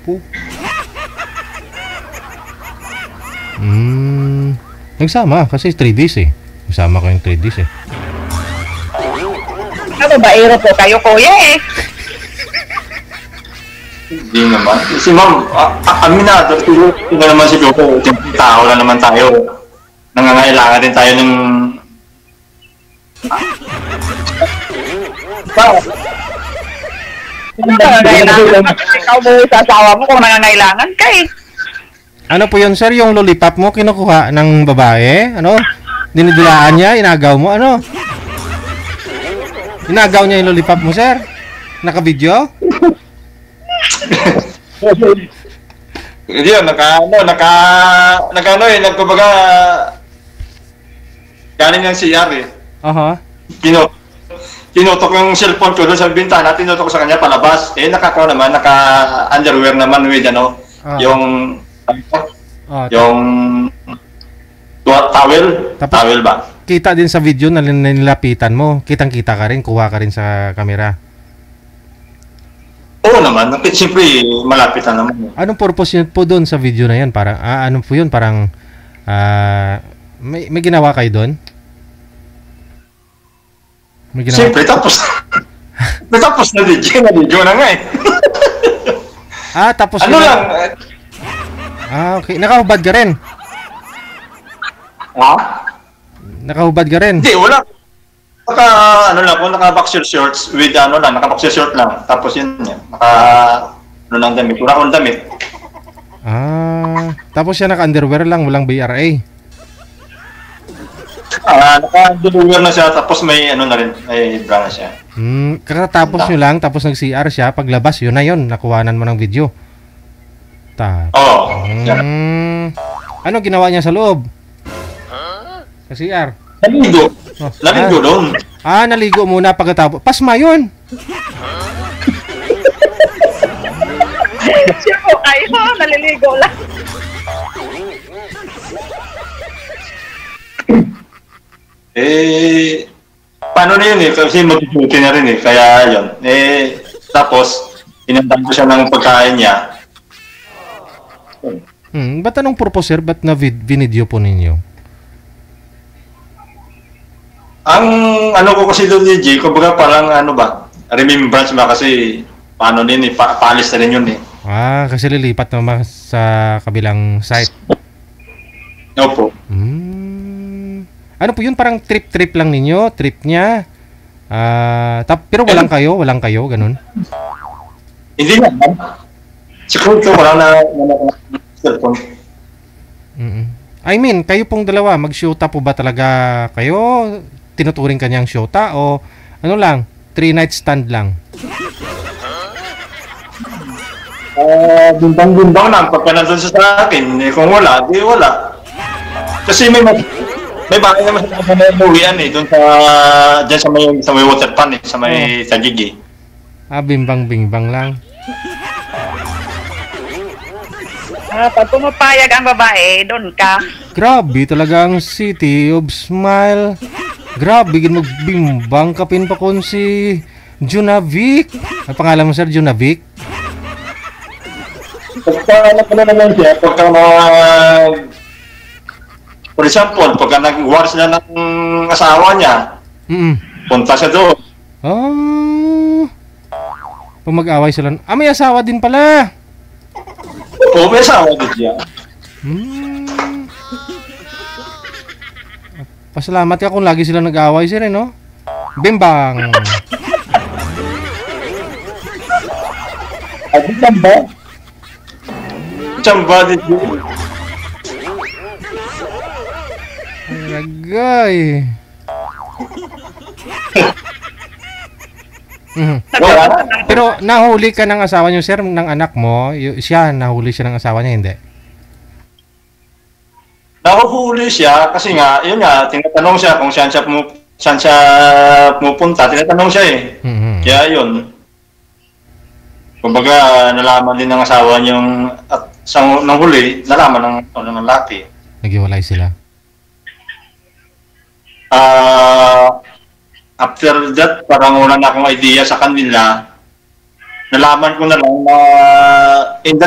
po. Nagsama kasi 3 days eh. Nagsama ko yung 3 days eh. Babaero po kayo, kuya eh. Hindi naman. Si ma'am, aminado, hindi naman si Coco. Tao lang naman tayo. Nangangailangan din tayo ng... Ikaw mo sa asawa mo kung nangangailangan ka eh. Ano po yun, sir? Yung lollipop mo kinukuha ng babae? Ano? Dinidilaan niya? Inagaw mo? Ano? Inagaw niya yung lollipop mo, sir? Naka-video? Hindi yun, nagkumbaga, galing ng CR eh. Aha. Tinutok yung cellphone ko doon sa bintana, tinutok ko sa kanya palabas. Eh, naka-underwear naman with ano, yung towel, towel ba? Kita din sa video na nilapitan mo. Kitang-kita ka rin, kuha ka rin sa camera. Oo naman, siyempre malapitan naman. Anong purpose yun po doon sa video na yan? Parang, ano po yun? Parang, may ginawa kayo doon? May ginawa? Siyempre, tapos na video na nga eh. Tapos ano lang? Okay. Nakahubad ka rin? Nakahubad ka rin? Hindi, wala. Naka-boxer shorts with naka-boxer short lang. Tapos yun, lang damit. Wala akong damit. Tapos siya naka-underwear lang, walang BRA. Naka-underwear na siya, tapos may na rin, may bra na siya. Kakatapos nyo lang, tapos nag-CR siya, paglabas, yun na yun, nakuhanan mo ng video. Ano ginawa niya sa loob? Sa CR? Naligo. Naligo doon. Naligo muna pagkatapos. Pasma yun. Sipo kayo, naliligo lang. Paano na yun eh? Kasi mag-duty na rin eh. Kaya yun. Tapos, inandan ko siya ng pagkain niya. Ba't anong purpose, sir? Ba't na-video po ninyo? Ang ko kasi doon ni Jay, kumbaga parang remembrance ba kasi paano din eh, paalis na rin yun eh. Kasi lilipat naman sa kabilang site. Opo. Ano po yun? Parang trip lang ninyo? Trip niya? Pero walang kayo, ganun? Hindi naman. Siguro ito, wala na cellphone. I mean, kayo pong dalawa, mag-shoota po ba talaga kayo? Tinuturing kanyang shoota? O ano lang, 3-night stand lang? Bimbang-bimbang lang. Pagka nandun sa akin, kung wala, di wala. Kasi may bahay naman sa uwian eh, doon dyan sa may water pan eh, sa may Tagigi. Bimbang-bimbang lang. Pag pumapayag ang babae, doon ka. Grabe talaga ang City of Smile. Grabe, magbimbang kapin pa kon si Junavic. Ang pangalan mo, sir, Junavic? Pagka naman siya, for example, pagka nag-war sila ng asawa niya, punta siya doon. Pag mag-away sila, may asawa din pala. Oo, may asawa din siya. Pasalamat ka kung lagi sila nag-away sila, no? Bimbang! Chamba din siya. Ragay! Pero nahuli ka ng asawa niyo, sir, ng anak mo. Siya, nahuli siya ng asawa niya, hindi? Nahuhuli siya kasi nga, yun nga, tinatanong siya kung saan siya pumupunta. Tinatanong siya eh. Kaya yun. Kumbaga, nalaman din ng asawa niyong, at nang huli, nalaman ng lalaki. Naghiwalay sila? After that, parang wala na akong idea sa kanila. nalaman ko na lang na in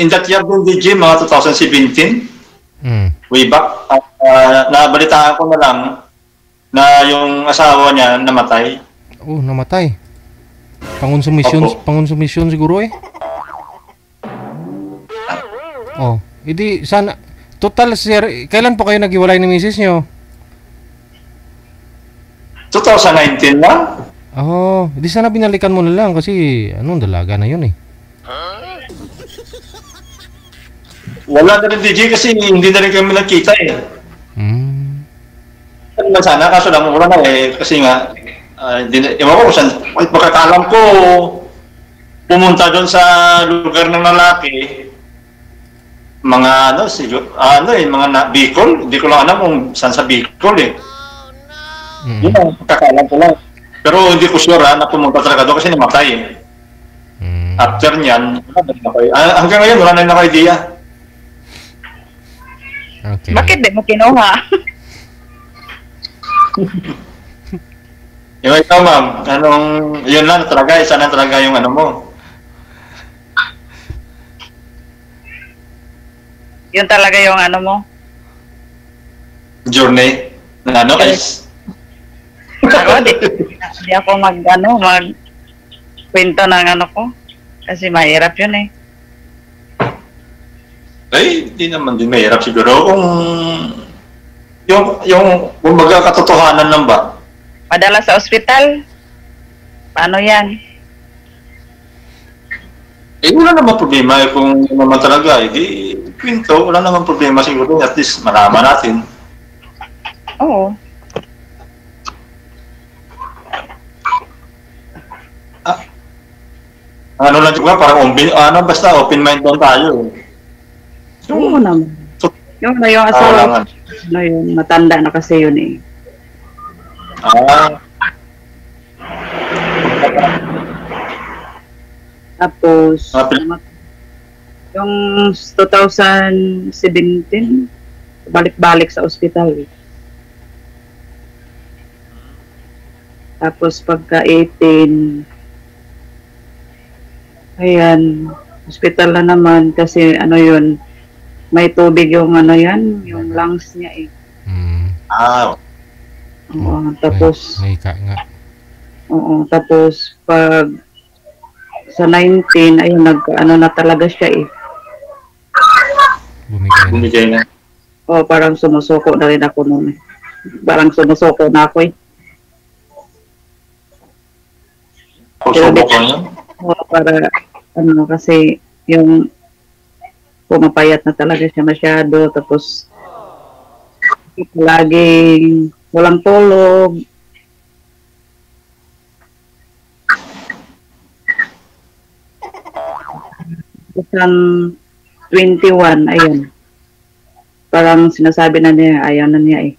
that year din DJ, mga 2017, way back, nabalitaan ko na lang na yung asawa niya namatay. Oh, namatay. Pangonsumisyon siguro eh. Oh, hindi sana total sir, kailan po kayo naghiwalay ni misis nyo? 2019 lang. Oh, hindi sana binalikan mo na lang kasi dalaga na yun eh. Wala na rin DJ kasi hindi na rin kami nagkita eh. Sana kaso lang wala na eh kasi nga ewan ko saan, makakalam ko pumunta doon sa lugar ng lalaki mga mga Bicol, hindi ko lang alam kung saan sa Bicol eh. Yun ang makakalam ko lang. Pero hindi ko sure na pumunta talaga doon kasi namatay eh. After niyan, hanggang ngayon wala na rin ako idea. Okay. Bakit di mo kinuha? Yung ikaw ma'am, yun lang talaga, isa na talaga yung mo. Yun talaga yung mo? Journey na guys. Ako, di ako kwento ng ko. Kasi mahirap yun eh. Ay, di naman din mahirap siguro kung yung kumbaga katotohanan lang ba? Padala sa ospital? Paano yan? Wala naman problema kung naman talaga di kwento, wala naman problema siguro, at least malaman natin. Oo. Lang juga, parang basta open mind lang tayo. Oo naman. Yung asawa, yun, matanda na kasi yun eh. Tapos, yung 2017, balik-balik sa ospital. Tapos pagka 18, ayan, ospital na naman kasi yun, may tubig yung yung lungs niya eh. Oo, tapos may nga. Oo, tapos pag sa 19 ayun na talaga siya eh. Bumigay na. Oh, parang sumusuko na rin ako noon eh. Parang sumusuko na ako eh. Para kasi yung pumapayat na talaga siya masyado, tapos laging walang tulog. Isang 21, ayun. Parang sinasabi na niya, ayaw na niya eh.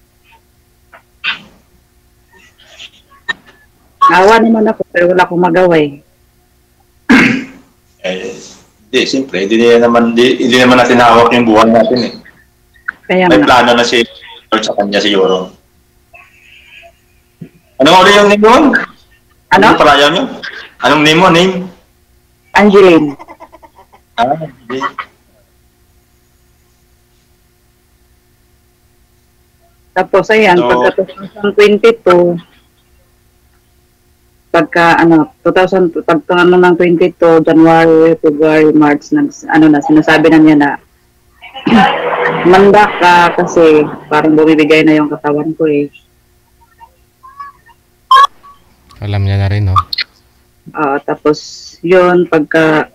Awa naman ako, pero wala akong magawa eh. Siyempre, hindi naman natin hawak yung buwan natin eh. Kaya may plano na si Lord sa kanya siguro. Anong ulit yung name mo? Anong parayaw niyo? Anong name mo? Angeline. Hindi. Tapos ayan, pagka 2022, pagka ng 22, January, February, March, sinasabi na niya na manda ka kasi parang bumibigay na yung katawan ko eh. Alam niya na rin, no? Tapos yun, pagka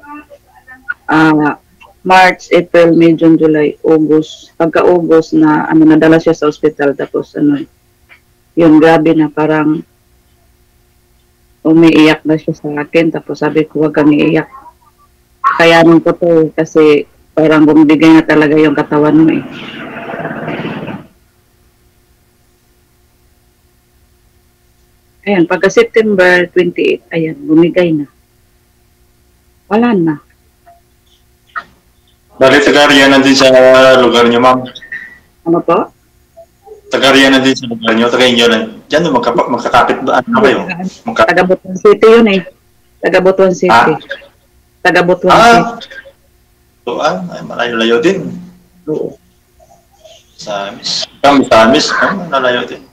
March, April, May, June, July, August, pagka August na nadala siya sa ospital, tapos yun, grabe na, parang umiiyak na siya sa akin, tapos sabi ko, wag kang iiyak. Kayanin ko to kasi parang bumibigay na talaga yung katawan mo eh. Ayan, pagka September 28, ayan, bumigay na. Wala na. Bali, taga-Arianan din sa lugar niyo, ma'am. Ano po? Taga-Arianan din sa lugar niyo, taga-inyo lang. Diyan, magkakapit ba? Ano kayo? Taga-Butang City yun eh. Taga Butuan City. Taga Butuan City. Tuan, ay malayo-layo din. Oo. Samis. Kami Samis, malayo din.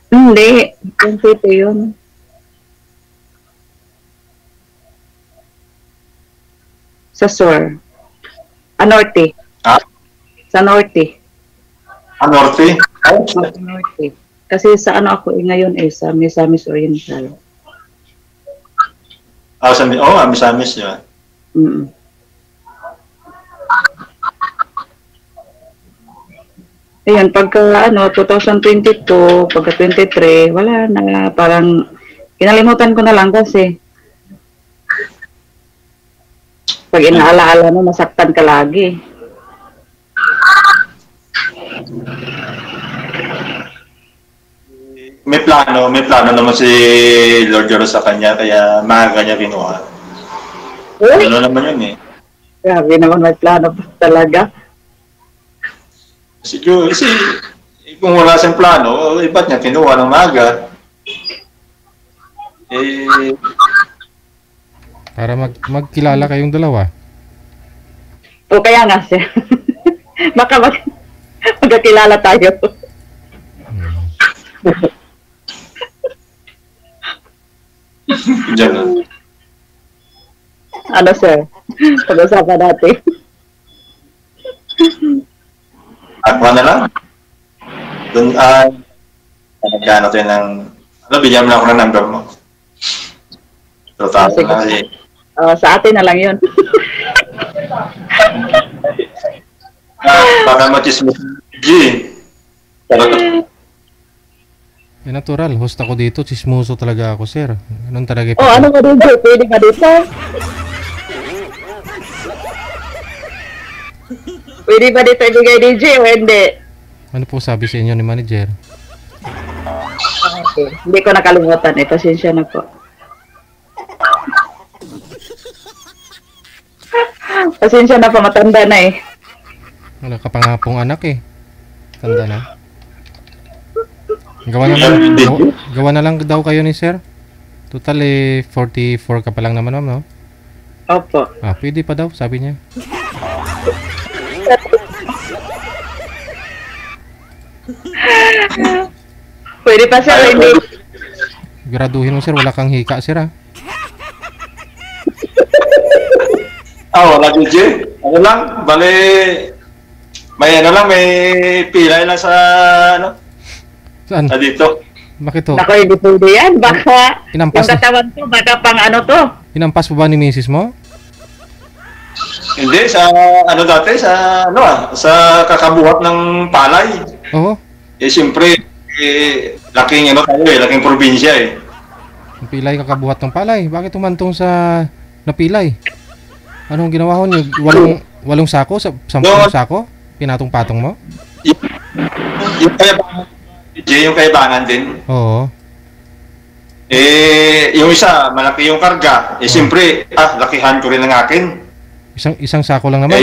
Hindi, Butuan City yun. Sa Sur. Norte. Sa Norte. Norte? Sa Norte. Kasi sa ako ngayon sa Misamis Oriental. Misamis yun. Ayun, pagka 2022, pagka 23, wala na, parang kinalimutan ko na lang kasi pag inaalaala mo, masaktan ka lagi. May plano naman si Lord Joro sa kanya, kaya maaga niya kinuha. Ano naman yun eh. Grabe naman, may plano pa talaga. Kasi kung wala siyang plano, ba't niya kinuha ng maaga? Para magkilala kayong dalawa. O kaya nga siya. Baka magkakilala tayo. Diyan na. Ano sir? Pag-usapan natin. Ako na lang. Doon nagkano tayo ng bigyan mo na ako ng number mo. So, tayo na kasi. Sa atin na lang yun. Baka machismo G. Natural, host ako dito, chismoso talaga ako, sir. Anong talaga? Ano ka din, sir? Pwede ka dito? Pwede ba dito ibigay DJ o hindi? Ano po sabi sa inyo ni manager? Okay. Hindi ko nakalimutan eh. Pasensya na po. Pasensya na po. Matanda na eh. Wala ka pa nga pong anak eh. Tanda na. Gawa na lang daw kayo ni sir. Total 44 ka pa lang naman, ma'am, no? Opo. Pwede pa daw, sabi niya. Pwede pa sir, hindi. Graduhin mo sir, wala kang hika sir ha. Wala DJ. Ano lang, bale may pilay lang sa Saan? Dito. Bakit to? Naku, hindi pwede yan. Baka Inampas yung katawan ko, baka pang ano to. Inampas mo ba ni misis mo? Hindi, sa sa kakabuhat ng palay. Oo. Siyempre, laking laking probinsya eh. Napilay kakabuhat ng palay. Bakit umantong sa napilay? Anong ginawa ho niyo? Walong sako? 10 sako? Pinatong-patong mo? Yung kaibangan din. Oo. Yung isa, malaki yung karga. Siyempre, lakihan ko rin ang akin. Isang sako lang naman?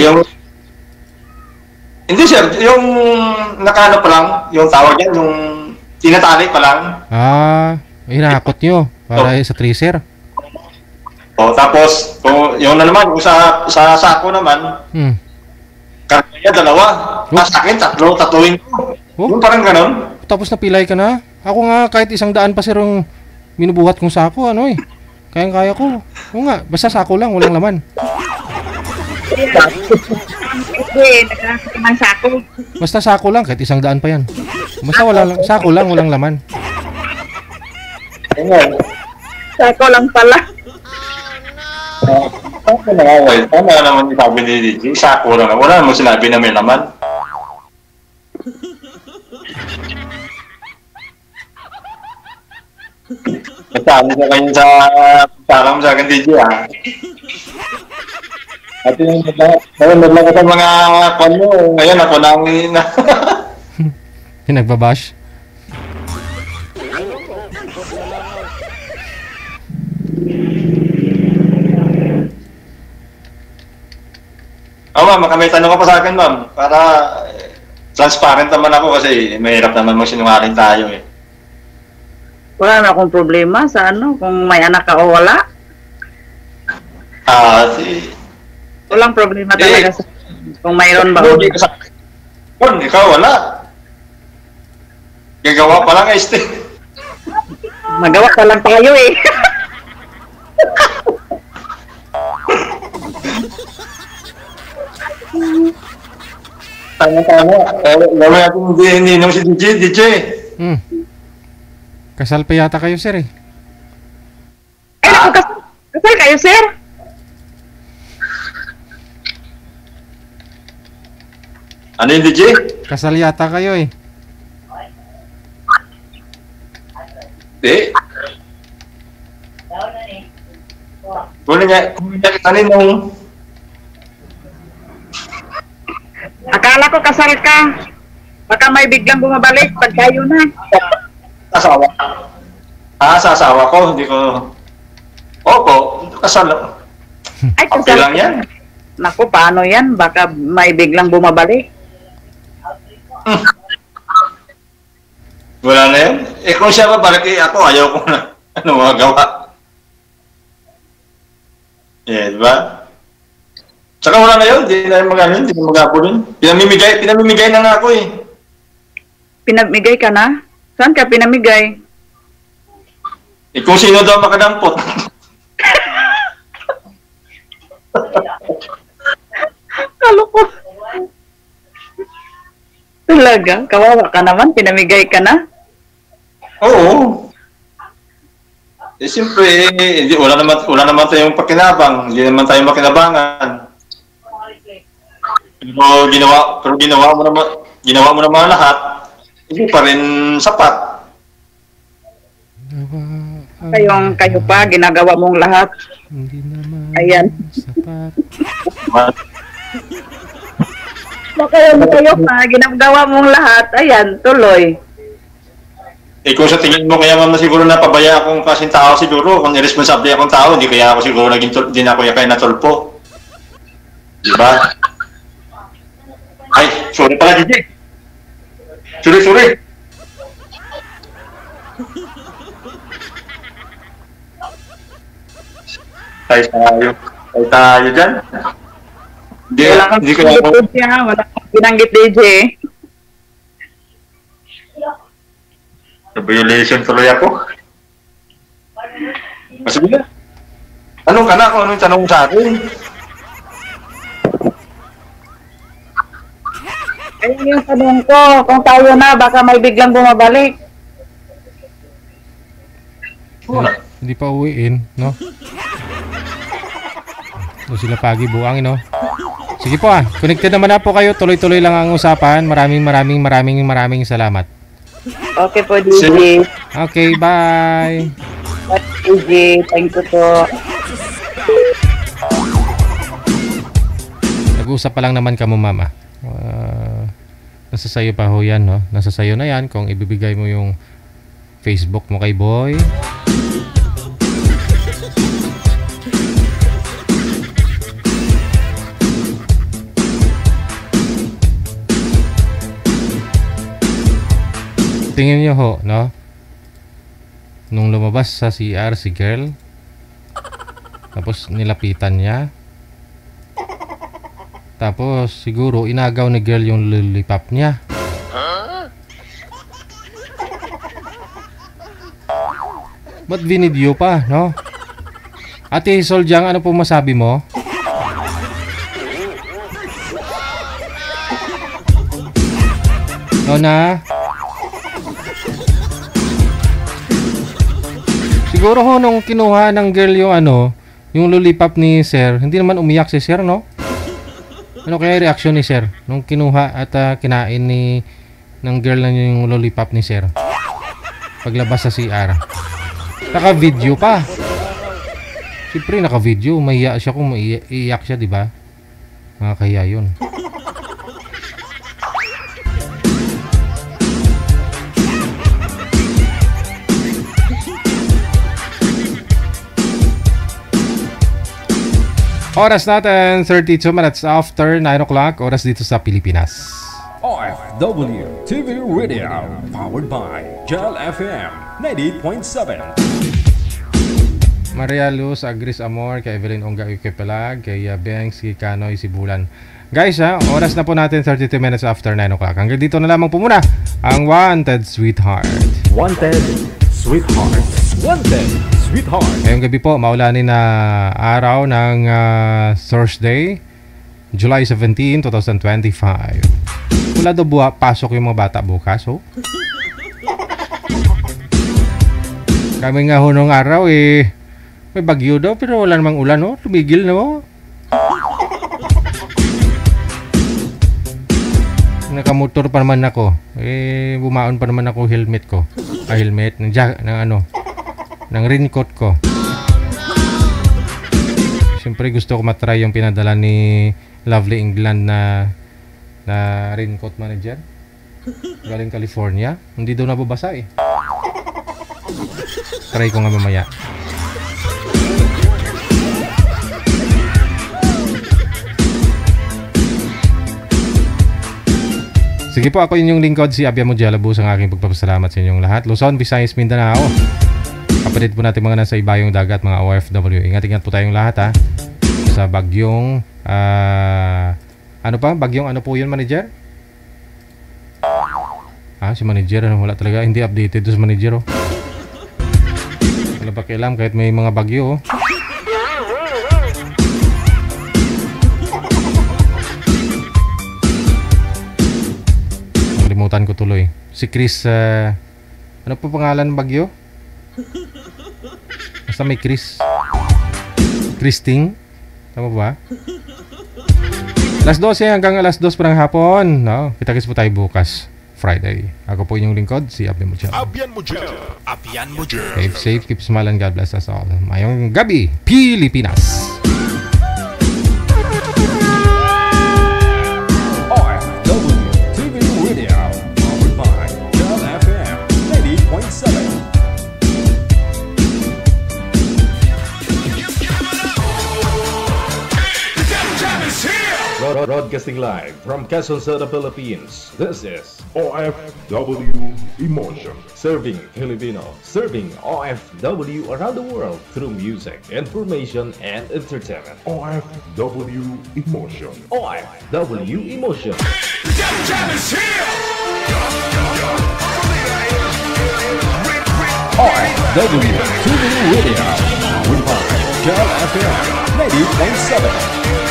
Hindi sir, yung nakaano pa lang, yung tawag yan, yung tinatali pa lang. Hinakot nyo para sa tracer. Tapos, yung na naman, yung sa sako naman, karga niya 2. Sa akin, tatuin ko. Yung parang ganon. Tapos napilay ka na? Ako nga kahit 100 pa sir yung minubuhat kong sako, kayang-kaya ko. Oo nga, basta sako lang, walang laman. Sako. Basta sako lang, kahit 100 pa yan. Basta sako lang, walang laman. Sako lang pala. Tama naman yung sabi ni DJ, sako lang. Wala naman sinabi na may laman. Kasali ka kayo sa parang sa akin DJ At yung naglaga sa mga kanyo, ngayon ako nang Pinagbabash? Ma'am, may tanong ka pa sa akin, ma'am. Para transparent naman ako kasi mahirap naman magsinungaling tayo eh. Wala na akong problema sa kung may anak ka o wala. Walang problema talaga sa kung mayroon ba. Ikaw wala. Gagawa pa lang este. Magawa pa lang tayo eh. Tama. Gawin natin hindi nung si DJ. Kasal pa yata kayo, sir eh. Kasal kayo, sir? Ano yung DJ? Kasal yata kayo eh. Kunin niya kanin nung... Akala ko kasal ka. Baka may biglang bumabalik pag tayo na. Asawa. Sa asawa ko, hindi ko... Opo, kasal. Ay, kasal. Okay lang yan. Naku, paano yan? Baka may biglang bumabalik. Wala na yan. Kung siya babalik, ako ayaw ko na. Ano magagawa? Diba? Tsaka wala na yun, hindi na magano, hindi na mag-apulin. Pinamimigay na nga ako eh. Pinamigay ka na? Saan ka pinamigay? Kung sino daw makadampot. Kaloko. Talaga? Kawawa ka naman? Pinamigay ka na? Oo. Siyempre, wala naman tayong pakinabang, hindi naman tayo makinabangan. Pero ginawa mo naman lahat, hindi pa rin sapat. Kayo pa, ginagawa mong lahat. Hindi naman ayan. Sapat. Kayo pa, ginagawa mong lahat. Ayan, tuloy. Kung sa tingin mo kaya mama siguro napabaya akong kasing tao siguro, kung irresponsable akong tao, hindi kaya ako siguro hindi na ako kaya natulpo. Diba? Ay, sorry pala, DJ. Sorry. Tayo dyan. Hindi ko ako. Wala kang binanggit, DJ. Violation tuloy ako. Sige na. Anong ka na kung anong tanong sa akin? Ayun yung tanong ko, kung tayo na, baka may biglang bumabalik. Hindi pa uwiin, no? Doon sila pagi buangin, no? Sige po connected naman na po kayo. Tuloy-tuloy lang ang usapan. Maraming salamat. Okay po, DJ. Okay, bye. Bye, DJ. Thank you po. Nag-usap pa lang naman ka mo, mama. Nasa sayo pa ho yan, no? Nasa sayo na yan kung ibibigay mo yung Facebook mo kay boy. Tingin nyo ho, no? Nung lumabas sa CR si girl, tapos nilapitan niya, tapos siguro inagaw ni girl yung lollipop niya. Ba't binidyo pa, no? Ate Soljang, ano po masabi mo? Nona? Siguro ho nung kinuha ng girl yung yung lollipop ni sir, hindi naman umiyak si sir, no? Ano kaya reaksyon ni sir nung kinuha at kinain ng girl na yung lollipop ni sir? Paglabas sa CR. Naka-video pa. Siyempre naka-video, mahiya siya kung maiiyak siya, di ba? Nakakahiya yun. Oras natin, 32 minutes after 9 o'clock. Oras dito sa Pilipinas. OFW TV Radio, powered by Gel FM 98.7. Maria Luz, Agris Amor, kay Evelyn Ongga, kay Pelag, kay Bengs, kay Kanoy, si Bulan. Guys oras na po natin 32 minutes after 9 o'clock. Hanggang dito na lamang po muna ang Wanted Sweetheart. Wanted Sweetheart. Wanted Sweetheart. Ngayong gabi po, maulanin na araw ng Thursday, July 17, 2025. Wala daw pasok yung mga bata bukas, oh. Kami nga hunong araw may bagyo daw pero wala namang ulan, oh. Tumigil na, oh. Nakamotor pa naman ako. Bumaon pa naman ako helmet ko. Helmet ng raincoat ko. Siyempre gusto ko matry yung pinadala ni Lovely England na raincoat manager. Galing California. Hindi daw nababasa eh. Try ko nga mamaya. Sige po, ako inyong lingkod, si Abia Mujalabus, ang aking pagpapasalamat sa inyong lahat. Luzon, Visayas, Mindanao. Kapatid po natin mga nasa ibayong dagat, mga OFW. Ingat-ingat po tayong lahat ha. Sa bagyong, bagyong ano po yun, manager? Si manager, wala talaga, hindi updated doon sa manager, oh. Wala pa kailam kahit may mga bagyo, oh. Nakalimutan ko tuloy. Si Chris, ano po pangalan ng bagyo? Basta may Chris. Christing? Tama ba? Alas 12 hanggang alas 2 parang hapon, no? Kita-kits po tayo bukas, Friday. Ako po inyong lingkod, si Abian Mujel. Safe, keep smiling, God bless us all. Mayong gabi, Pilipinas! OFW TV Radio, powered by Jam FM 90.7. Broadcasting live from Quezon City, Philippines. This is OFW Emotion. Serving Filipino, serving OFW around the world through music, information, and entertainment. OFW Emotion. OFW Emotion. Jam is here! OFW TV Radio, powered by Jam FM 90.7.